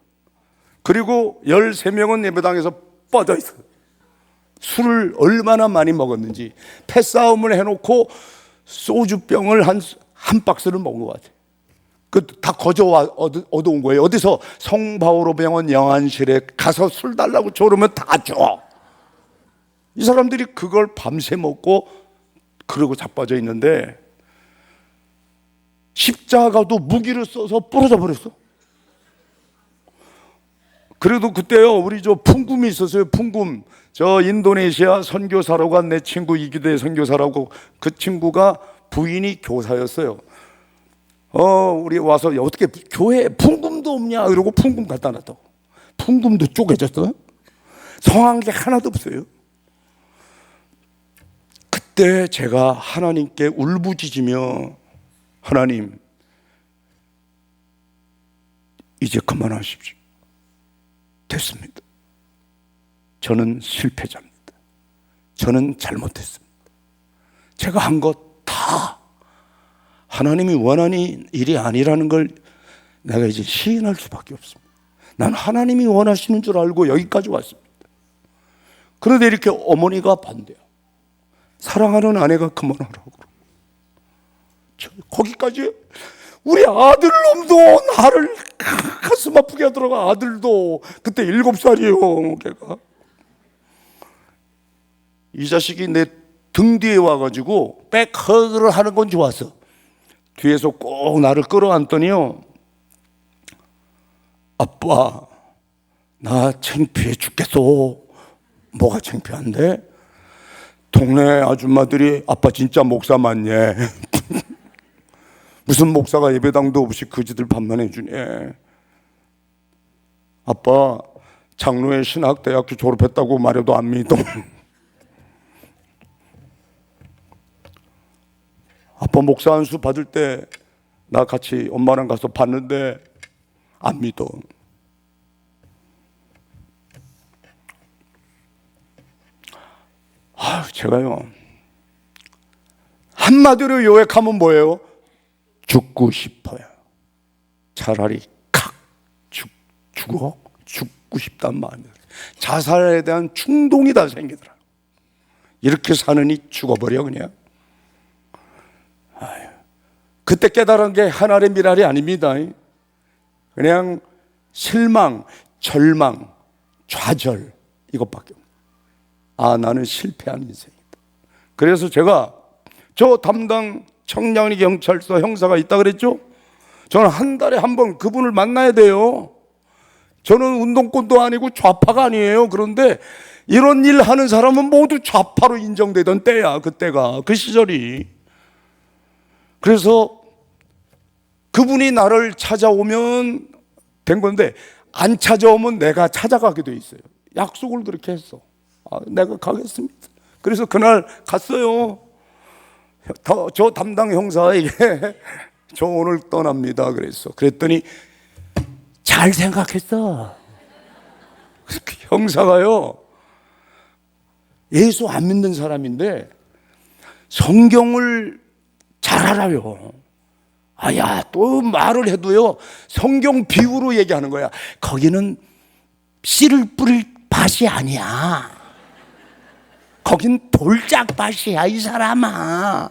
그리고 13명은 예배당에서 뻗어 있어요. 술을 얼마나 많이 먹었는지. 패싸움을 해놓고 소주병을 한 박스를 먹은 것 같아요. 그 다 얻어온 거예요. 어디서? 성바오로 병원 영안실에 가서 술 달라고 조르면 다 줘. 이 사람들이 그걸 밤새 먹고 그러고 자빠져 있는데, 십자가도 무기를 써서 부러져 버렸어. 그래도 그때요, 우리 풍금이 있었어요. 풍금. 인도네시아 선교사라고 한 내 친구, 이규대 선교사라고, 그 친구가 부인이 교사였어요. 우리 와서 어떻게 교회에 풍금도 없냐 이러고 풍금 갖다 놨다고. 풍금도 쪼개졌어. 성한 게 하나도 없어요. 그때 제가 하나님께 울부짖으며, 하나님, 이제 그만하십시오. 됐습니다. 저는 실패자입니다. 저는 잘못했습니다. 제가 한 것 다 하나님이 원하는 일이 아니라는 걸 내가 이제 시인할 수밖에 없습니다. 난 하나님이 원하시는 줄 알고 여기까지 왔습니다. 그런데 이렇게 어머니가 반대요. 사랑하는 아내가 그만하라고. 거기까지 우리 아들놈도 나를 가슴 아프게 하더라고. 아들도 그때 7살이에요. 걔가 이 자식이 내 등 뒤에 와가지고 백허그를 하는 건 좋았어. 뒤에서 꼭 나를 끌어안더니요, 아빠 나 창피해 죽겠어. 뭐가 창피한데? 동네 아줌마들이 아빠 진짜 목사 맞냐? 무슨 목사가 예배당도 없이 그지들 밥만 해주네. 아빠 장로회 신학대학교 졸업했다고 말해도 안 믿어. 아빠 목사 안수 받을 때 나 같이 엄마랑 가서 봤는데 안 믿어. 제가요 한마디로 요약하면 뭐예요? 죽고 싶어요. 차라리 죽고 싶단 마음이 들어요. 자살에 대한 충동이 다 생기더라. 이렇게 사느니 죽어버려 그냥. 그때 깨달은 게 하나의 미랄이 아닙니다. 그냥 실망, 절망, 좌절 이것밖에 없어요. 나는 실패한 인생이다. 그래서 제가 저 담당 청량리 경찰서 형사가 있다 그랬죠? 저는 한 달에 한 번 그분을 만나야 돼요. 저는 운동권도 아니고 좌파가 아니에요. 그런데 이런 일 하는 사람은 모두 좌파로 인정되던 때야. 그때가 그 시절이. 그래서 그분이 나를 찾아오면 된 건데 안 찾아오면 내가 찾아가게 돼 있어요. 약속을 그렇게 했어. 내가 가겠습니다. 그래서 그날 갔어요. 저 담당 형사에게 저 오늘 떠납니다 그랬어. 그랬더니 잘 생각했어. 형사가요 예수 안 믿는 사람인데 성경을 잘 알아요. 또 말을 해도요 성경 비유로 얘기하는 거야. 거기는 씨를 뿌릴 밭이 아니야. 거긴 돌짝밭이야. 이 사람아,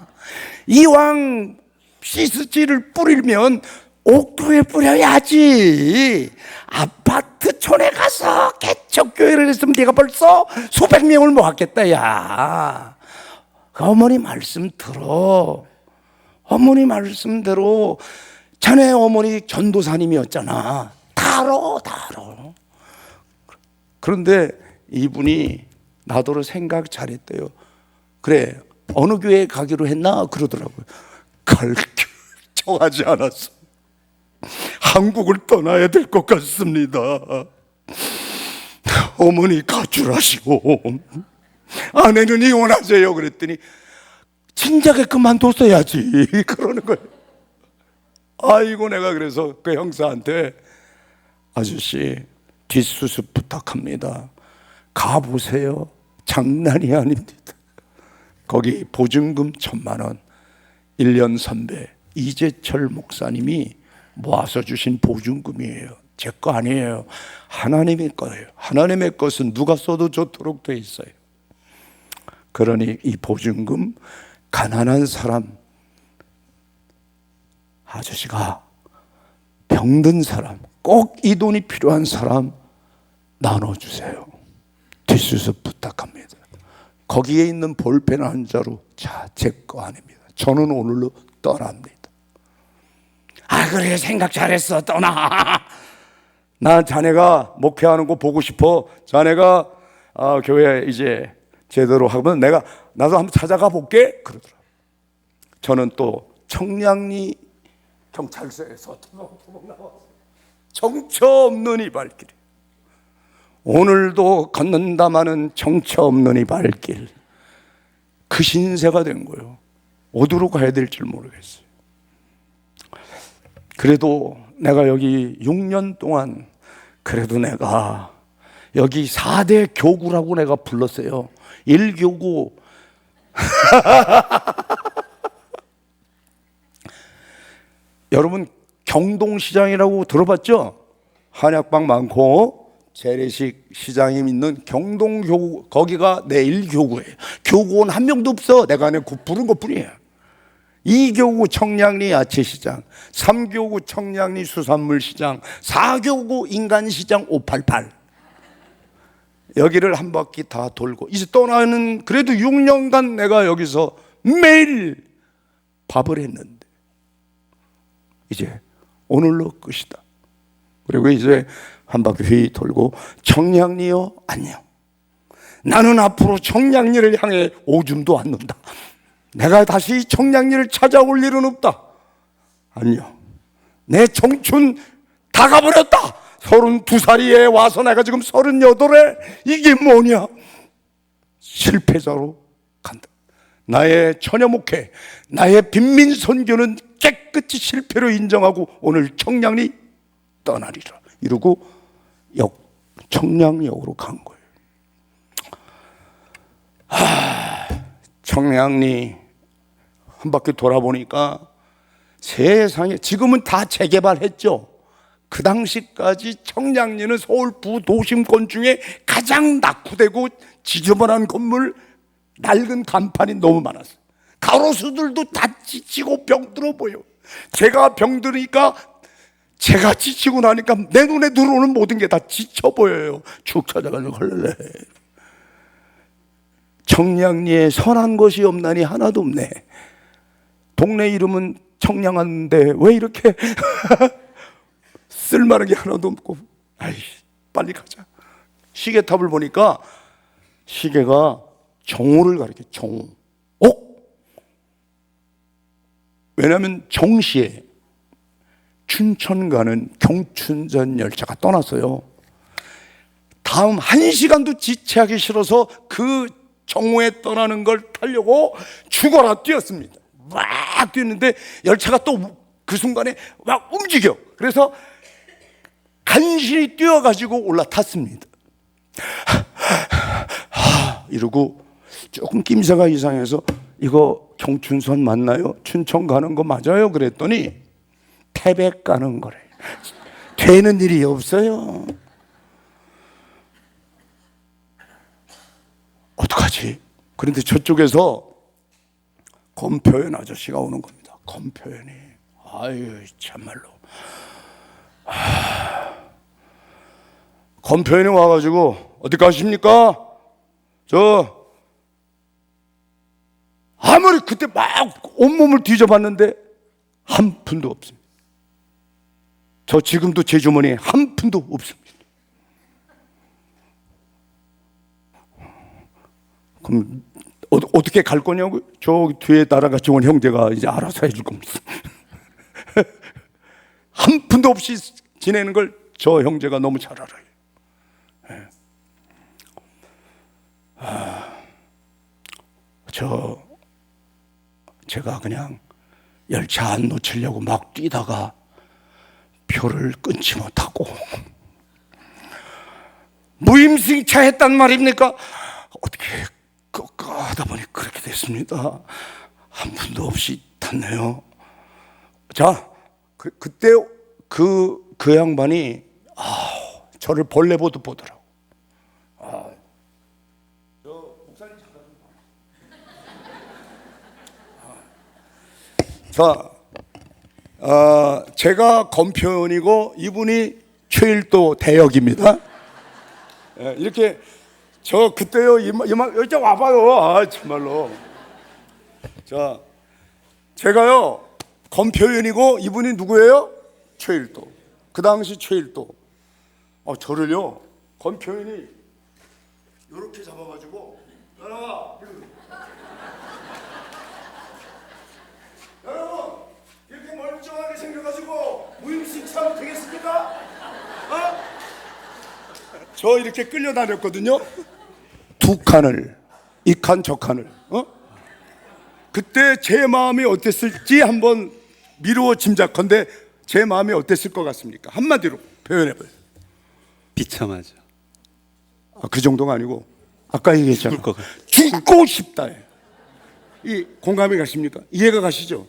이왕 씨씨를 뿌리면 옥토에 뿌려야지. 아파트촌에 가서 개척교회를 했으면 네가 벌써 수백 명을 모았겠다. 야, 어머니 말씀 들어. 어머니 말씀대로 자네 어머니 전도사님이었잖아. 다 알아. 그런데 이분이 나더러 생각 잘했대요. 그래, 어느 교회 가기로 했나? 그러더라고요. 갈 교회 정하지 않았어. 한국을 떠나야 될 것 같습니다. 어머니 가출하시고 아내는 이혼하세요. 그랬더니 진작에 그만뒀어야지 그러는 거예요. 아이고, 내가 그래서 그 형사한테 아저씨 뒷수습 부탁합니다. 가보세요. 장난이 아닙니다. 거기 보증금 1,000만 원 1년 선배 이재철 목사님이 모아서 주신 보증금이에요. 제 거 아니에요. 하나님의 거예요. 하나님의 것은 누가 써도 좋도록 돼 있어요. 그러니 이 보증금 가난한 사람, 아저씨가 병든 사람, 꼭 이 돈이 필요한 사람 나눠주세요. 뒷수습 부탁합니다. 거기에 있는 볼펜 한 자루, 자, 제 거 아닙니다. 저는 오늘로 떠납니다. 그래, 생각 잘했어. 떠나. 나 자네가 목회하는 거 보고 싶어. 자네가 교회 이제 제대로 하면 나도 한번 찾아가 볼게. 그러더라. 저는 또 청량리 경찰서에서 토목토목 나왔어요. 정처 없는 이 발길. 오늘도 걷는다마는 정처 없는 이 발길. 그 신세가 된 거예요. 어디로 가야 될지 모르겠어요. 그래도 내가 여기 6년 동안 그래도 내가 여기 4대 교구라고 내가 불렀어요. 1교구 여러분 경동시장이라고 들어봤죠? 한약방 많고 재래식 시장이 있는 경동교구, 거기가 내 1교구예요. 교구원 한 명도 없어. 내가 안에 부른 것뿐이에요. 2교구 청량리 야채시장, 3교구 청량리 수산물시장, 4교구 인간시장 588. 여기를 한 바퀴 다 돌고 이제 떠나는, 그래도 6년간 내가 여기서 매일 밥을 했는데 이제 오늘로 끝이다. 그리고 이제 한 바퀴 돌고 청량리요, 안녕. 나는 앞으로 청량리를 향해 오줌도 안 눈다. 내가 다시 청량리를 찾아올 일은 없다. 안녕. 내 청춘 다 가버렸다. 32살이에 와서 내가 지금 38에 이게 뭐냐? 실패자로 간다. 나의 처녀 목회, 나의 빈민 선교는 깨끗이 실패로 인정하고 오늘 청량리 떠나리라. 이러고 청량역으로 간 거예요. 청량리 한 바퀴 돌아보니까 세상에, 지금은 다 재개발했죠. 그 당시까지 청량리는 서울 부도심권 중에 가장 낙후되고 지저분한 건물, 낡은 간판이 너무 많았어요. 가로수들도 다 지치고 병들어 보여. 제가 병들으니까, 제가 지치고 나니까 내 눈에 들어오는 모든 게 다 지쳐 보여요. 쭉 찾아가지고 걸레. 청량리에 선한 것이 없나니 하나도 없네. 동네 이름은 청량한데 왜 이렇게 쓸만한 게 하나도 없고, 아이 빨리 가자. 시계탑을 보니까 시계가 정오를 가리켜. 정오. 왜냐하면 정시에 춘천 가는 경춘선 열차가 떠났어요. 다음 1시간도 지체하기 싫어서 그 정오에 떠나는 걸 타려고 죽어라 뛰었습니다. 막 뛰었는데 열차가 또 그 순간에 막 움직여. 그래서 간신히 뛰어가지고 올라탔습니다. 이러고 조금 낌새가 이상해서 이거 경춘선 맞나요? 춘천 가는 거 맞아요? 그랬더니 태백 가는 거래. 되는 일이 없어요. 어떡하지? 그런데 저쪽에서 검표연 아저씨가 오는 겁니다. 검표연이. 아유 참말로. 검표연이 와가지고 어디 가십니까? 저 아무리 그때 막 온몸을 뒤져봤는데 한 푼도 없습니다. 저 지금도 제 주머니에 한 푼도 없습니다. 그럼 어떻게 갈 거냐고? 저 뒤에 따라같이 온 형제가 이제 알아서 해줄 겁니다. 한 푼도 없이 지내는 걸 저 형제가 너무 잘 알아요. 제가 그냥 열차 안 놓치려고 막 뛰다가 표를 끊지 못하고 무임승차 했단 말입니까? 어떻게 하다 보니 그렇게 됐습니다. 한 푼도 없이 탔네요. 자, 그때 그 양반이 저를 벌레 보듯 보더라고. 저 목사님 잠깐. 자, 제가 검표연이고 이분이 최일도 대역입니다. 이렇게 저 그때요 여기 와봐요. 정말로. 자, 제가요 검표연이고 이분이 누구예요? 최일도. 그 당시 최일도. 저를요 검표연이 이렇게 잡아가지고 여러분 이렇게 멀쩡하게 생겨가지고 무임승차하면 되겠습니까? 저 이렇게 끌려다녔거든요. 두 칸을, 이 칸 저 칸을. 그때 제 마음이 어땠을지 한번 미루어 짐작컨대 제 마음이 어땠을 것 같습니까? 한마디로 표현해봐요. 비참하죠. 그 정도가 아니고 아까 얘기했잖아. 죽을 것 같아. 죽고 싶다. 이 공감이 가십니까? 이해가 가시죠?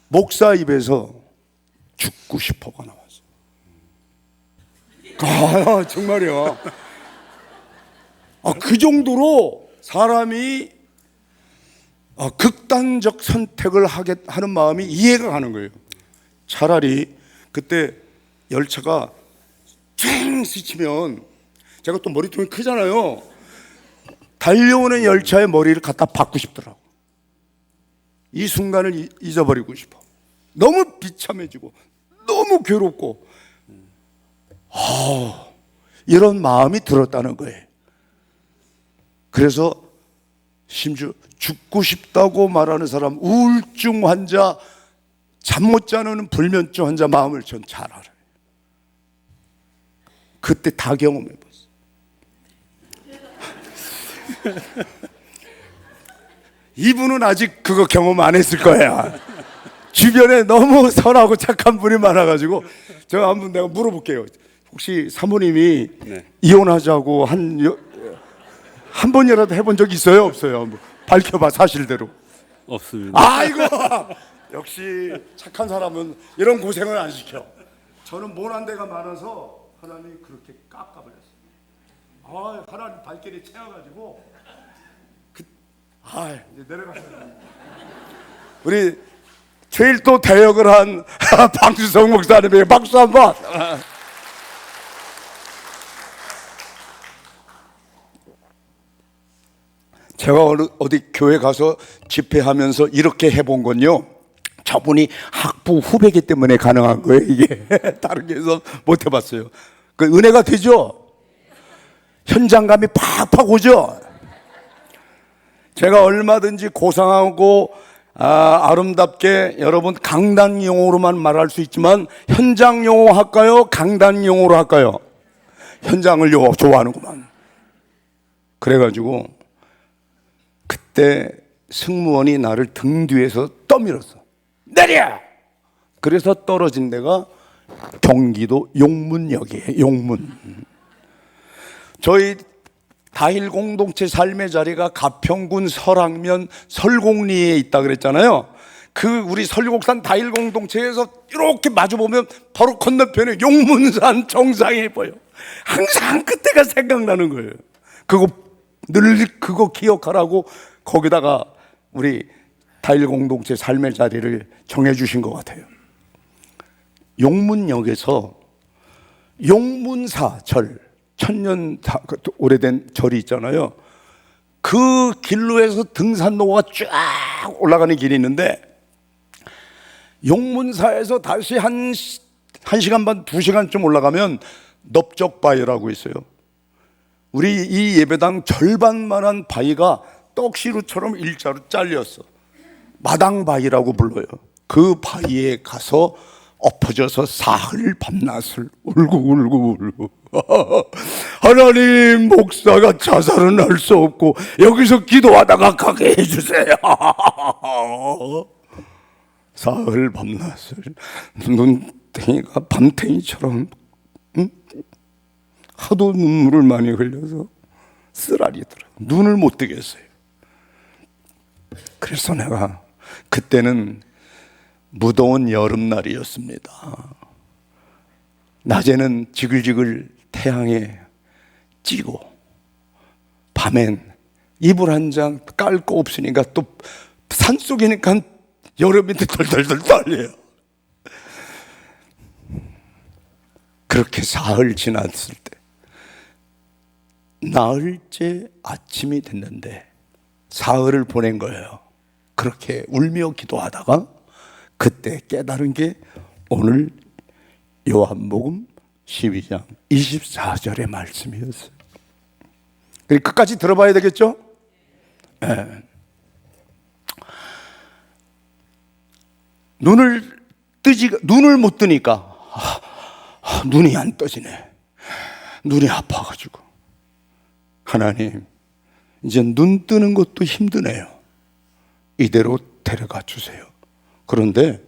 목사 입에서 죽고 싶어가 나왔어요. 정말이야. 그 정도로 사람이 극단적 선택을 하는 마음이 이해가 가는 거예요. 차라리 그때 열차가 쨍 스치면 제가 또 머리통이 크잖아요. 달려오는 열차의 머리를 갖다 박고 싶더라고. 이 순간을 잊어버리고 싶어. 너무 비참해지고 너무 괴롭고 이런 마음이 들었다는 거예요. 그래서 심지어 죽고 싶다고 말하는 사람, 우울증 환자, 잠 못 자는 불면증 환자 마음을 전 잘 알아요. 그때 다 경험해 봤어요. 이분은 아직 그거 경험 안 했을 거야. 주변에 너무 선하고 착한 분이 많아가지고 제가 한번 내가 물어볼게요. 혹시 사모님이 이혼하자고 한 번이라도 해본 적 있어요? 없어요? 한번 밝혀봐, 사실대로. 없습니다. 아이고, 역시 착한 사람은 이런 고생을 안 시켜. 저는 모난 데가 많아서 하나님이 그렇게 깎아버렸어요. 하나님 발길이 채워가지고 이제 내려가세요. 우리 제일 또 대역을 한 방수성 목사님에게 박수 한번. 제가 어디 교회 가서 집회하면서 이렇게 해본 건요, 저분이 학부 후배기 때문에 가능한 거예요. 이게 다른 게서 못 해봤어요. 그 은혜가 되죠. 현장감이 팍팍 오죠. 제가 얼마든지 고상하고 아름답게 여러분 강단 용어로만 말할 수 있지만 현장 용어 할까요? 강단 용어로 할까요? 현장을 좋아하는구만. 그래가지고 그때 승무원이 나를 등 뒤에서 떠밀었어. 내려! 그래서 떨어진 데가 경기도 용문역이에요. 용문. 저희 다일 공동체 삶의 자리가 가평군 설악면 설곡리에 있다 그랬잖아요. 그 우리 설곡산 다일 공동체에서 이렇게 마주 보면 바로 건너편에 용문산 정상이 보여. 항상 그때가 생각나는 거예요. 늘 그거 기억하라고 거기다가 우리 다일 공동체 삶의 자리를 정해주신 것 같아요. 용문역에서 용문사절, 천년 오래된 절이 있잖아요. 그 길로 해서 등산로가 쫙 올라가는 길이 있는데 용문사에서 다시 한 시간 반, 2시간쯤 올라가면 넓적바위라고 있어요. 우리 이 예배당 절반만한 바위가 떡시루처럼 일자로 잘렸어. 마당바위라고 불러요. 그 바위에 가서 엎어져서 사흘 밤낮을 울고 하나님, 목사가 자살은 할 수 없고 여기서 기도하다가 가게 해주세요. 사흘 밤낮을 눈탱이가 밤탱이처럼 하도 눈물을 많이 흘려서 쓰라리더라. 눈을 못 뜨겠어요. 그래서 내가 그때는 무더운 여름날이었습니다. 낮에는 지글지글 태양에 찌고 밤엔 이불 한 장 깔 거 없으니까 또 산속이니까 여름인데 덜덜덜 떨려요. 그렇게 사흘 지났을 때 나흘째 아침이 됐는데 사흘을 보낸 거예요. 그렇게 울며 기도하다가 그때 깨달은 게 오늘 요한복음 12장 24절의 말씀이었어요. 끝까지 들어봐야 되겠죠? 네. 눈을 못 뜨니까 눈이 안 떠지네. 눈이 아파가지고 하나님, 이제 눈 뜨는 것도 힘드네요. 이대로 데려가 주세요. 그런데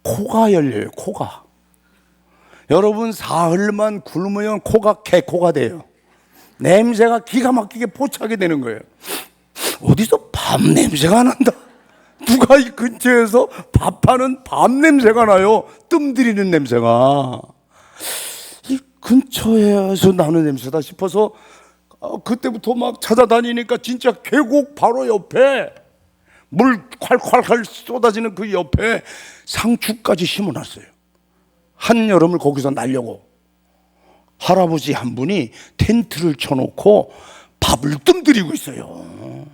코가 열려요. 코가. 여러분, 사흘만 굶으면 코가 개코가 돼요. 냄새가 기가 막히게 포착이 되는 거예요. 어디서 밥 냄새가 난다. 누가 이 근처에서 밥하는 밥 냄새가 나요. 뜸 들이는 냄새가. 이 근처에서 나는 냄새다 싶어서 그때부터 막 찾아다니니까 진짜 계곡 바로 옆에 물 콸콸콸 쏟아지는 그 옆에 상추까지 심어놨어요. 한여름을 거기서 날려고. 할아버지 한 분이 텐트를 쳐놓고 밥을 뜸들이고 있어요.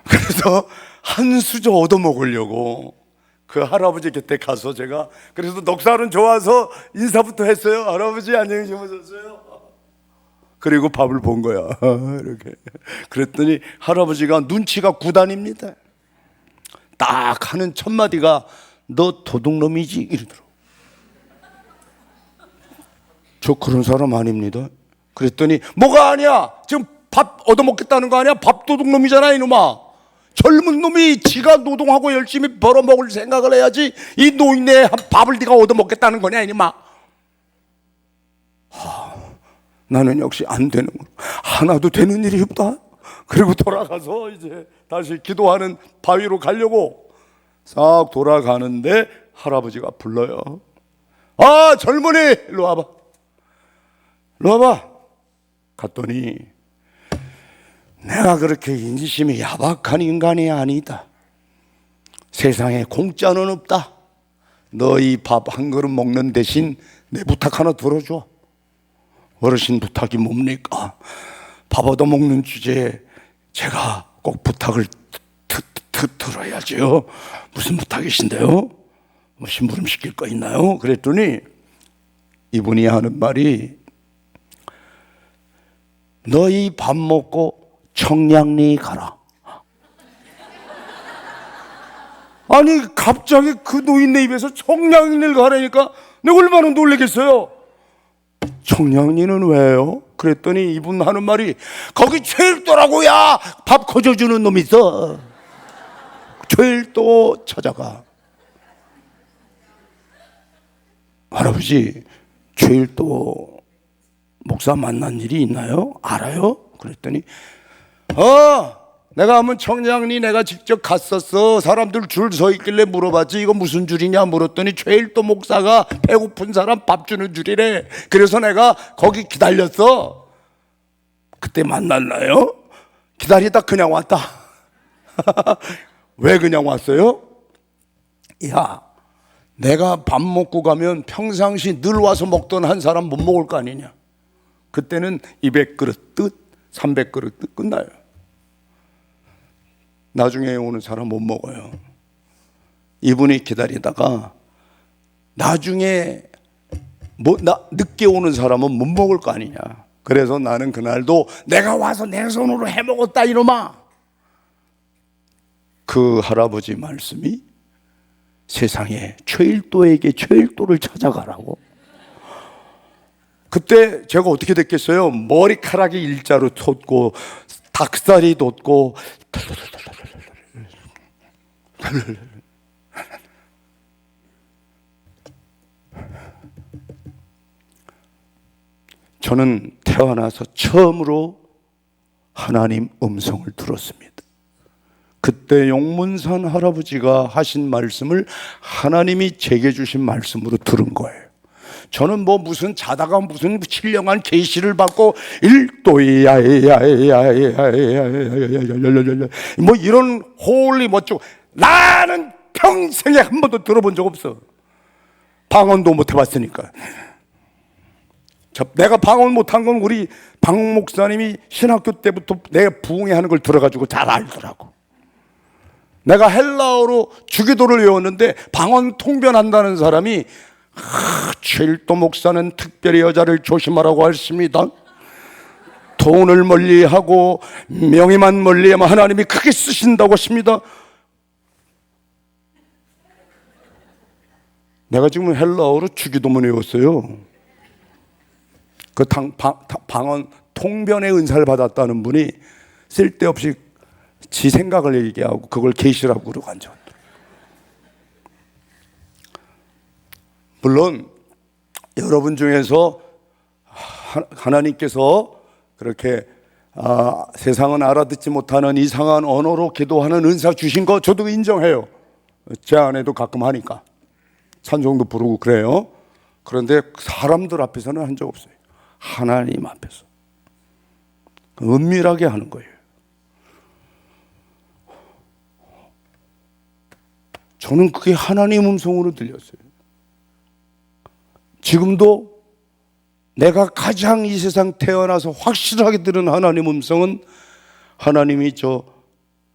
그래서 한 수저 얻어먹으려고 그 할아버지 곁에 가서 제가 그래서 넉살은 좋아서 인사부터 했어요. 할아버지 안녕히 주무셨어요? 그리고 밥을 본 거야. 이렇게. 그랬더니 할아버지가 눈치가 구단입니다. 딱 하는 첫 마디가 너 도둑놈이지 이러더라고. 저 그런 사람 아닙니다. 그랬더니 뭐가 아니야. 지금 밥 얻어먹겠다는 거 아니야. 밥 도둑놈이잖아 이놈아. 젊은 놈이 지가 노동하고 열심히 벌어먹을 생각을 해야지 이 노인네 밥을 네가 얻어먹겠다는 거냐 이놈아. 나는 역시 안 되는구나. 하나도 되는 일이 없다. 그리고 돌아가서 이제 다시 기도하는 바위로 가려고 싹 돌아가는데 할아버지가 불러요. 아 젊은이 일로 와봐. 일로 와봐. 갔더니 내가 그렇게 인심이 야박한 인간이 아니다. 세상에 공짜는 없다. 너희 밥 한 그릇 먹는 대신 내 부탁 하나 들어줘. 어르신 부탁이 뭡니까? 밥 얻어먹는 주제에 제가 꼭 부탁을 들어야죠. 무슨 부탁이신데요? 뭐 심부름 시킬 거 있나요? 그랬더니 이분이 하는 말이 너희 밥 먹고 청량리 가라. 아니 갑자기 그 노인네 입에서 청량리를 가라니까 내가 얼마나 놀라겠어요. 청량리는 왜요? 그랬더니 이분 하는 말이 거기 최일도라고야. 밥 거저주는 놈이 있어. 최일도 찾아가. 할아버지 최일도 목사 만난 일이 있나요? 알아요? 그랬더니 내가 한번 청량리 내가 직접 갔었어. 사람들 줄 서 있길래 물어봤지 이거 무슨 줄이냐 물었더니 최일도 목사가 배고픈 사람 밥 주는 줄이래. 그래서 내가 거기 기다렸어. 그때 만났나요? 기다리다 그냥 왔다. 왜 그냥 왔어요? 야 내가 밥 먹고 가면 평상시 늘 와서 먹던 한 사람 못 먹을 거 아니냐. 그때는 200그릇 뜻 300그릇 뜻 끝나요. 나중에 오는 사람 못 먹어요. 이분이 기다리다가 나중에 늦게 오는 사람은 못 먹을 거 아니냐. 그래서 나는 그날도 내가 와서 내 손으로 해 먹었다 이놈아. 그 할아버지 말씀이 세상에 최일도에게 최일도를 찾아가라고. 그때 제가 어떻게 됐겠어요? 머리카락이 일자로 솟고 닭살이 돋고 저는 태어나서 처음으로 하나님 음성을 들었습니다. 그때 용문산 할아버지가 하신 말씀을 하나님이 제게 주신 말씀으로 들은 거예요. 저는 뭐 무슨 자다가 무슨 신령한 계시를 받고 뭐 이런 홀리 멋지고 나는 평생에 한 번도 들어본 적 없어. 방언도 못 해봤으니까. 내가 방언 못한 건 우리 박 목사님이 신학교 때부터 내가 부흥회 하는 걸 들어가지고 잘 알더라고. 내가 헬라어로 주기도를 외웠는데 방언 통변한다는 사람이 최일도 목사는 특별히 여자를 조심하라고 했습니다. 돈을 멀리하고 명예만 멀리하면 하나님이 크게 쓰신다고 했습니다. 내가 지금 헬라어로 주기도문 외웠어요. 그 방언 통변의 은사를 받았다는 분이 쓸데없이 지 생각을 얘기하고 그걸 계시라고 그러고 앉아. 물론 여러분 중에서 하나님께서 그렇게 세상은 알아듣지 못하는 이상한 언어로 기도하는 은사 주신 거 저도 인정해요. 제 아내도 가끔 하니까 찬송도 부르고 그래요. 그런데 사람들 앞에서는 한 적 없어요. 하나님 앞에서 은밀하게 하는 거예요. 저는 그게 하나님 음성으로 들렸어요. 지금도 내가 가장 이 세상 태어나서 확실하게 들은 하나님 음성은 하나님이 저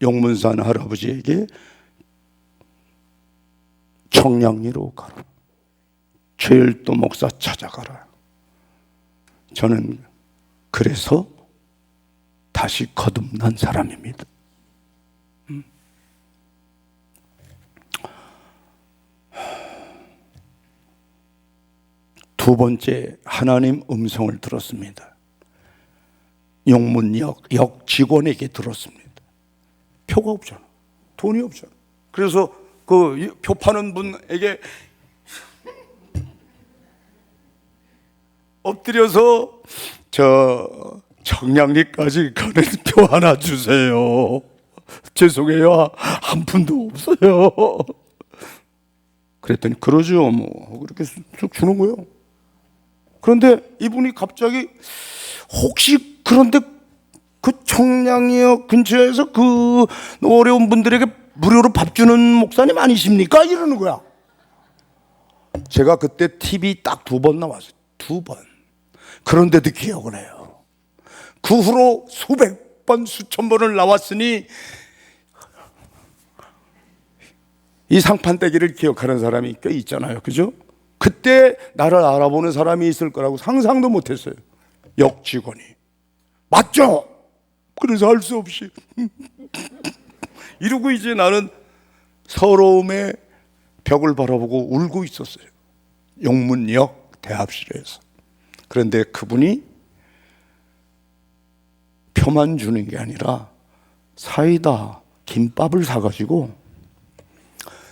용문산 할아버지에게 청량리로 가라, 최일도 목사 찾아가라. 저는 그래서 다시 거듭난 사람입니다. 두 번째 하나님 음성을 들었습니다. 용문역 역 직원에게 들었습니다. 표가 없잖아. 돈이 없잖아. 그래서 그 표 파는 분에게 엎드려서 저 청량리까지 가는 표 하나 주세요. 죄송해요. 한 푼도 없어요. 그랬더니 그러죠 뭐 그렇게 쭉 주는 거예요. 그런데 이분이 갑자기 혹시 그런데 그 청량리역 근처에서 그 어려운 분들에게 무료로 밥 주는 목사님 아니십니까? 이러는 거야. 제가 그때 TV 딱 2번 나왔어요. 2번. 그런데도 기억을 해요. 그 후로 수백 번 수천 번을 나왔으니 이 상판대기를 기억하는 사람이 꽤 있잖아요. 그죠? 그때 나를 알아보는 사람이 있을 거라고 상상도 못했어요. 역 직원이. 맞죠? 그래서 할 수 없이 이러고 이제 나는 서러움의 벽을 바라보고 울고 있었어요. 용문역 대합실에서. 그런데 그분이 표만 주는 게 아니라 사이다, 김밥을 사가지고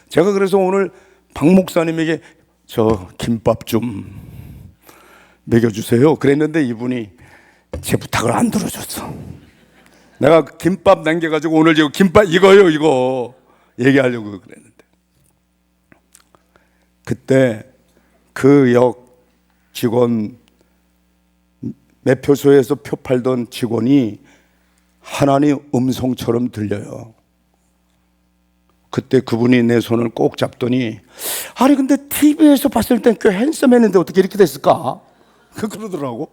제가 그래서 오늘 박 목사님에게 저 김밥 좀 먹여주세요 그랬는데 이분이 제 부탁을 안 들어줬어. 내가 김밥 남겨가지고 오늘 지금 김밥 이거요 이거 얘기하려고 그랬는데 그때 그 역 직원 매표소에서 표 팔던 직원이 하나님 음성처럼 들려요. 그때 그분이 내 손을 꼭 잡더니 아니 근데 TV에서 봤을 땐 꽤 핸섬했는데 어떻게 이렇게 됐을까? 그러더라고.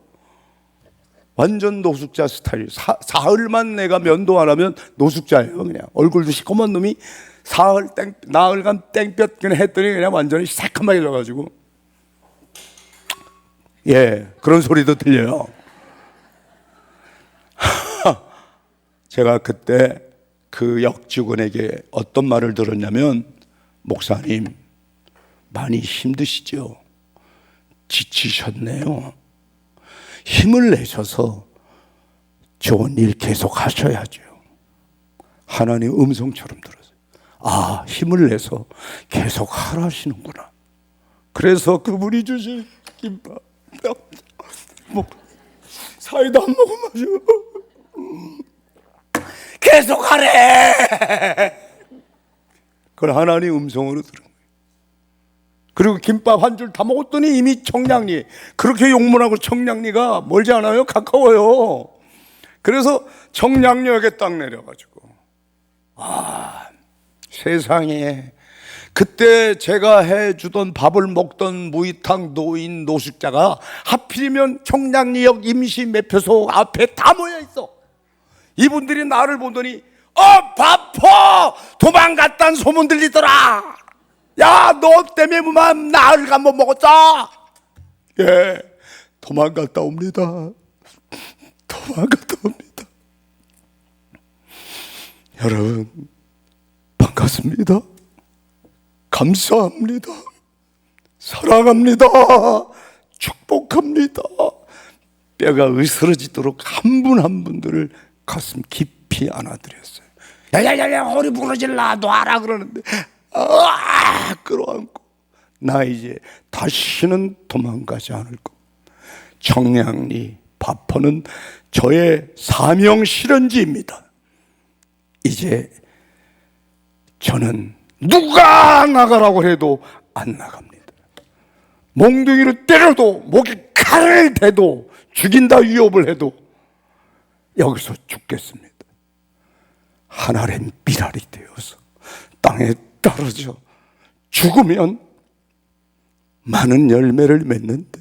완전 노숙자 스타일. 사흘만 내가 면도 안 하면 노숙자예요. 그냥 얼굴도 시커먼 놈이 나흘간 땡볕 그냥 했더니 그냥 완전히 새카맣게 져가지고 예 그런 소리도 들려요. 제가 그때 그 역직원에게 어떤 말을 들었냐면 목사님 많이 힘드시죠? 지치셨네요. 힘을 내셔서 좋은 일 계속 하셔야죠. 하나님 음성처럼 들었어요. 아, 힘을 내서 계속 하라시는구나. 그래서 그분이 주신 김밥 사이다 한 모금 마시고 계속 하래. 그걸 하나님 음성으로 들은 거예요. 그리고 김밥 한 줄 다 먹었더니 이미 청량리, 그렇게 용문하고 청량리가 멀지 않아요? 가까워요. 그래서 청량리역에 딱 내려가지고 세상에 그때 제가 해주던 밥을 먹던 무이탕 노인 노숙자가 하필이면 청량리역 임시 매표소 앞에 다 모여 있어. 이분들이 나를 보더니 바포 도망갔다는 소문 들리더라. 야, 너 때문에 나흘 한번 먹었자. 예, 도망갔다 옵니다. 도망갔다 옵니다. 여러분 반갑습니다. 감사합니다. 사랑합니다. 축복합니다. 뼈가 으스러지도록 한 분 한 분들을 가슴 깊이 안아드렸어요. 야야야야 허리 부러질라 놔라 그러는데 끌어안고 나 이제 다시는 도망가지 않을 것. 청량리 바퍼는 저의 사명 실현지입니다. 이제 저는 누가 나가라고 해도 안 나갑니다. 몽둥이로 때려도 목에 칼을 대도 죽인다 위협을 해도 여기서 죽겠습니다. 하늘의 미랄이 되어서 땅에 떨어져 죽으면 많은 열매를 맺는데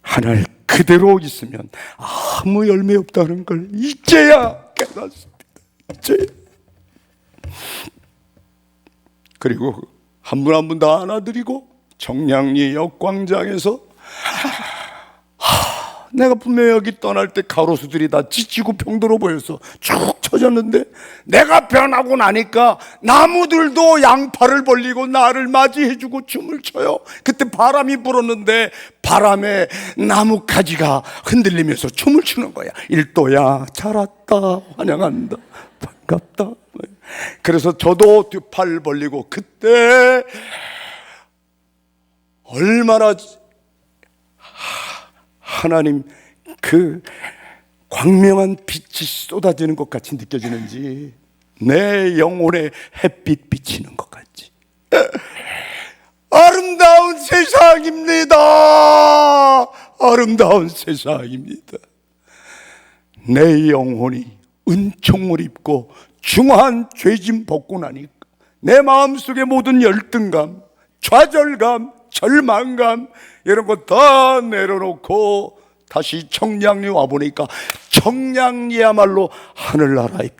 하늘 그대로 있으면 아무 열매 없다는 걸 이제야 깨닫습니다. 이제. 그리고 한 분 한 분 다 안아드리고 정량리 역광장에서 내가 분명히 여기 떠날 때 가로수들이 다 지치고 병들어 보여서 쭉 쳐졌는데 내가 변하고 나니까 나무들도 양팔을 벌리고 나를 맞이해주고 춤을 춰요. 그때 바람이 불었는데 바람에 나뭇가지가 흔들리면서 춤을 추는 거야. 일도야 잘 왔다 환영한다 반갑다. 그래서 저도 두 팔 벌리고 그때 얼마나 하나님 그 광명한 빛이 쏟아지는 것 같이 느껴지는지 내 영혼에 햇빛 비치는 것 같지. 아름다운 세상입니다. 아름다운 세상입니다. 내 영혼이 은총을 입고 중한 죄짐 벗고 나니까 내 마음속의 모든 열등감, 좌절감, 절망감 이런 거 다 내려놓고 다시 청량리 와보니까 청량리야말로 하늘나라입니다.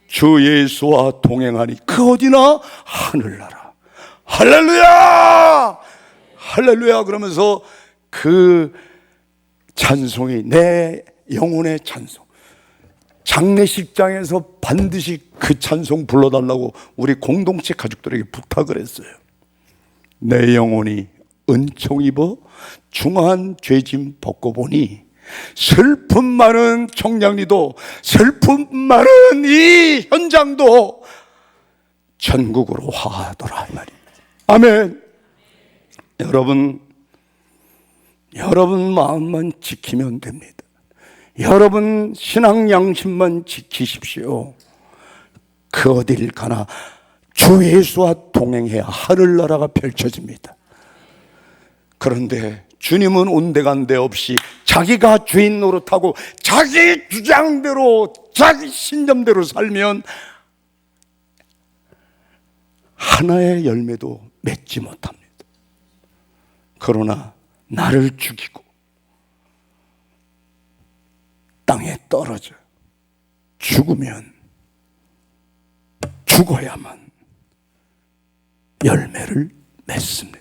주 예수와 동행하니 그 어디나 하늘나라. 할렐루야! 할렐루야! 그러면서 그 찬송이 내 영혼의 찬송. 장례식장에서 반드시 그 찬송 불러달라고 우리 공동체 가족들에게 부탁을 했어요. 내 영혼이 은총 입어 중한 죄짐 벗고 보니 슬픔 많은 청량리도 슬픔 많은 이 현장도 천국으로 화하더라 이 말입니다. 아멘. 여러분 마음만 지키면 됩니다. 여러분 신앙 양심만 지키십시오. 그 어딜 가나 주 예수와 동행해야 하늘나라가 펼쳐집니다. 그런데 주님은 온데간데 없이 자기가 주인 노릇하고 자기 주장대로 자기 신념대로 살면 하나의 열매도 맺지 못합니다. 그러나 나를 죽이고 땅에 떨어져 죽으면 죽어야만 열매를 맺습니다.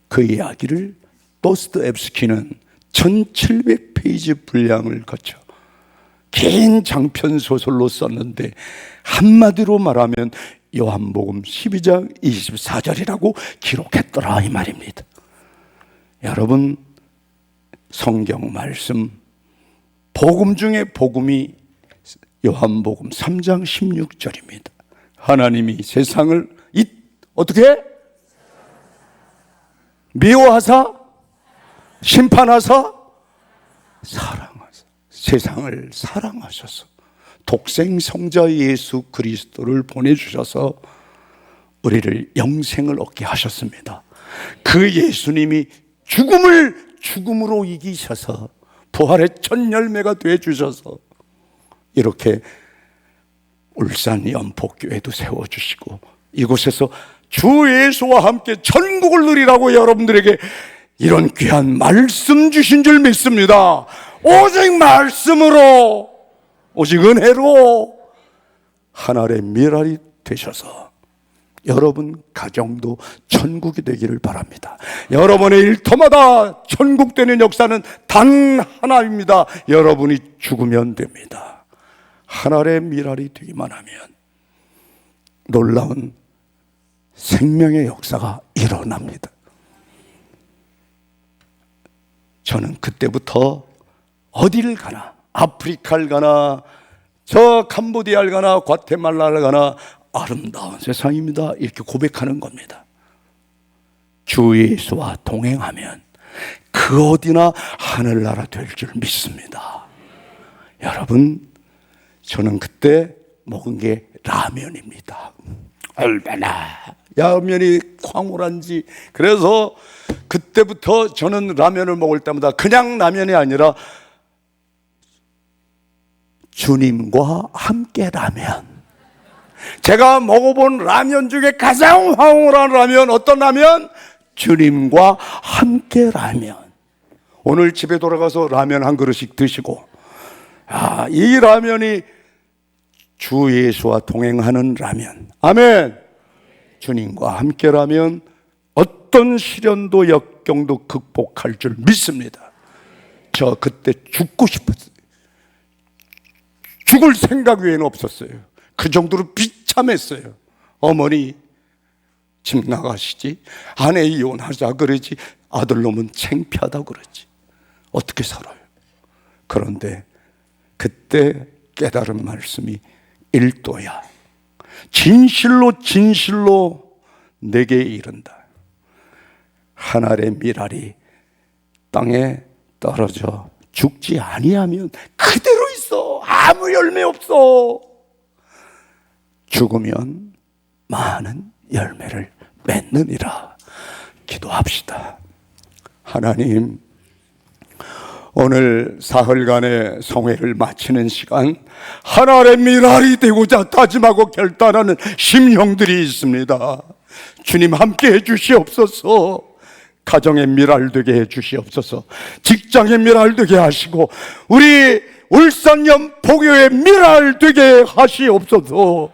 그 이야기를 도스토옙스키는 1700페이지 분량을 거쳐 긴 장편 소설로 썼는데 한마디로 말하면 요한복음 12장 24절이라고 기록했더라 이 말입니다. 여러분 성경 말씀 복음 중에 복음이 요한복음 3장 16절입니다. 하나님이 세상을 어떻게? 미워하사 심판하사 사랑하사 세상을 사랑하셔서 독생 성자 예수 그리스도를 보내주셔서 우리를 영생을 얻게 하셨습니다. 그 예수님이 죽음을 죽음으로 이기셔서 부활의 첫 열매가 되어주셔서 이렇게 울산 연폭교회도 세워주시고 이곳에서 주 예수와 함께 천국을 누리라고 여러분들에게 이런 귀한 말씀 주신 줄 믿습니다. 오직 말씀으로 오직 은혜로 하늘의 미랄이 되셔서 여러분 가정도 천국이 되기를 바랍니다. 여러분의 일터마다 천국 되는 역사는 단 하나입니다. 여러분이 죽으면 됩니다. 하늘의 미랄이 되기만 하면 놀라운 생명의 역사가 일어납니다. 저는 그때부터 어디를 가나 아프리카를 가나 저 캄보디아를 가나 과테말라를 가나 아름다운 세상입니다 이렇게 고백하는 겁니다. 주 예수와 동행하면 그 어디나 하늘나라 될 줄 믿습니다. 여러분, 저는 그때 먹은 게 라면입니다. 얼마나 라면이 황홀한지. 그래서 그때부터 저는 라면을 먹을 때마다 그냥 라면이 아니라 주님과 함께 라면. 제가 먹어본 라면 중에 가장 황홀한 라면, 어떤 라면? 주님과 함께 라면. 오늘 집에 돌아가서 라면 한 그릇씩 드시고, 이 라면이 주 예수와 동행하는 라면. 아멘. 주님과 함께라면 어떤 시련도 역경도 극복할 줄 믿습니다. 저 그때 죽고 싶었어요. 죽을 생각 외에는 없었어요. 그 정도로 비참했어요. 어머니 집 나가시지, 아내 이혼하자 그러지, 아들놈은 창피하다 그러지, 어떻게 살아요? 그런데 그때 깨달은 말씀이 1도야. 진실로 진실로 내게 이른다. 한 알의 밀알이 땅에 떨어져 죽지 아니하면 그대로 있어. 아무 열매 없어. 죽으면 많은 열매를 맺느니라. 기도합시다. 하나님, 오늘 사흘간의 성회를 마치는 시간, 하나의 밀알이 되고자 다짐하고 결단하는 심령들이 있습니다. 주님 함께 해주시옵소서. 가정의 밀알 되게 해주시옵소서. 직장의 밀알 되게 하시고 우리 울산연포교의 밀알 되게 하시옵소서.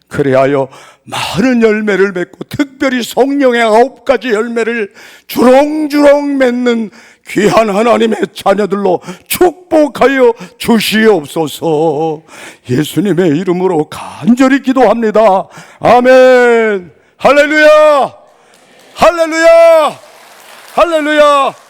그래하여 많은 열매를 맺고 특별히 성령의 9가지 열매를 주렁주렁 맺는 귀한 하나님의 자녀들로 축복하여 주시옵소서. 예수님의 이름으로 간절히 기도합니다. 아멘. 할렐루야. 할렐루야. 할렐루야.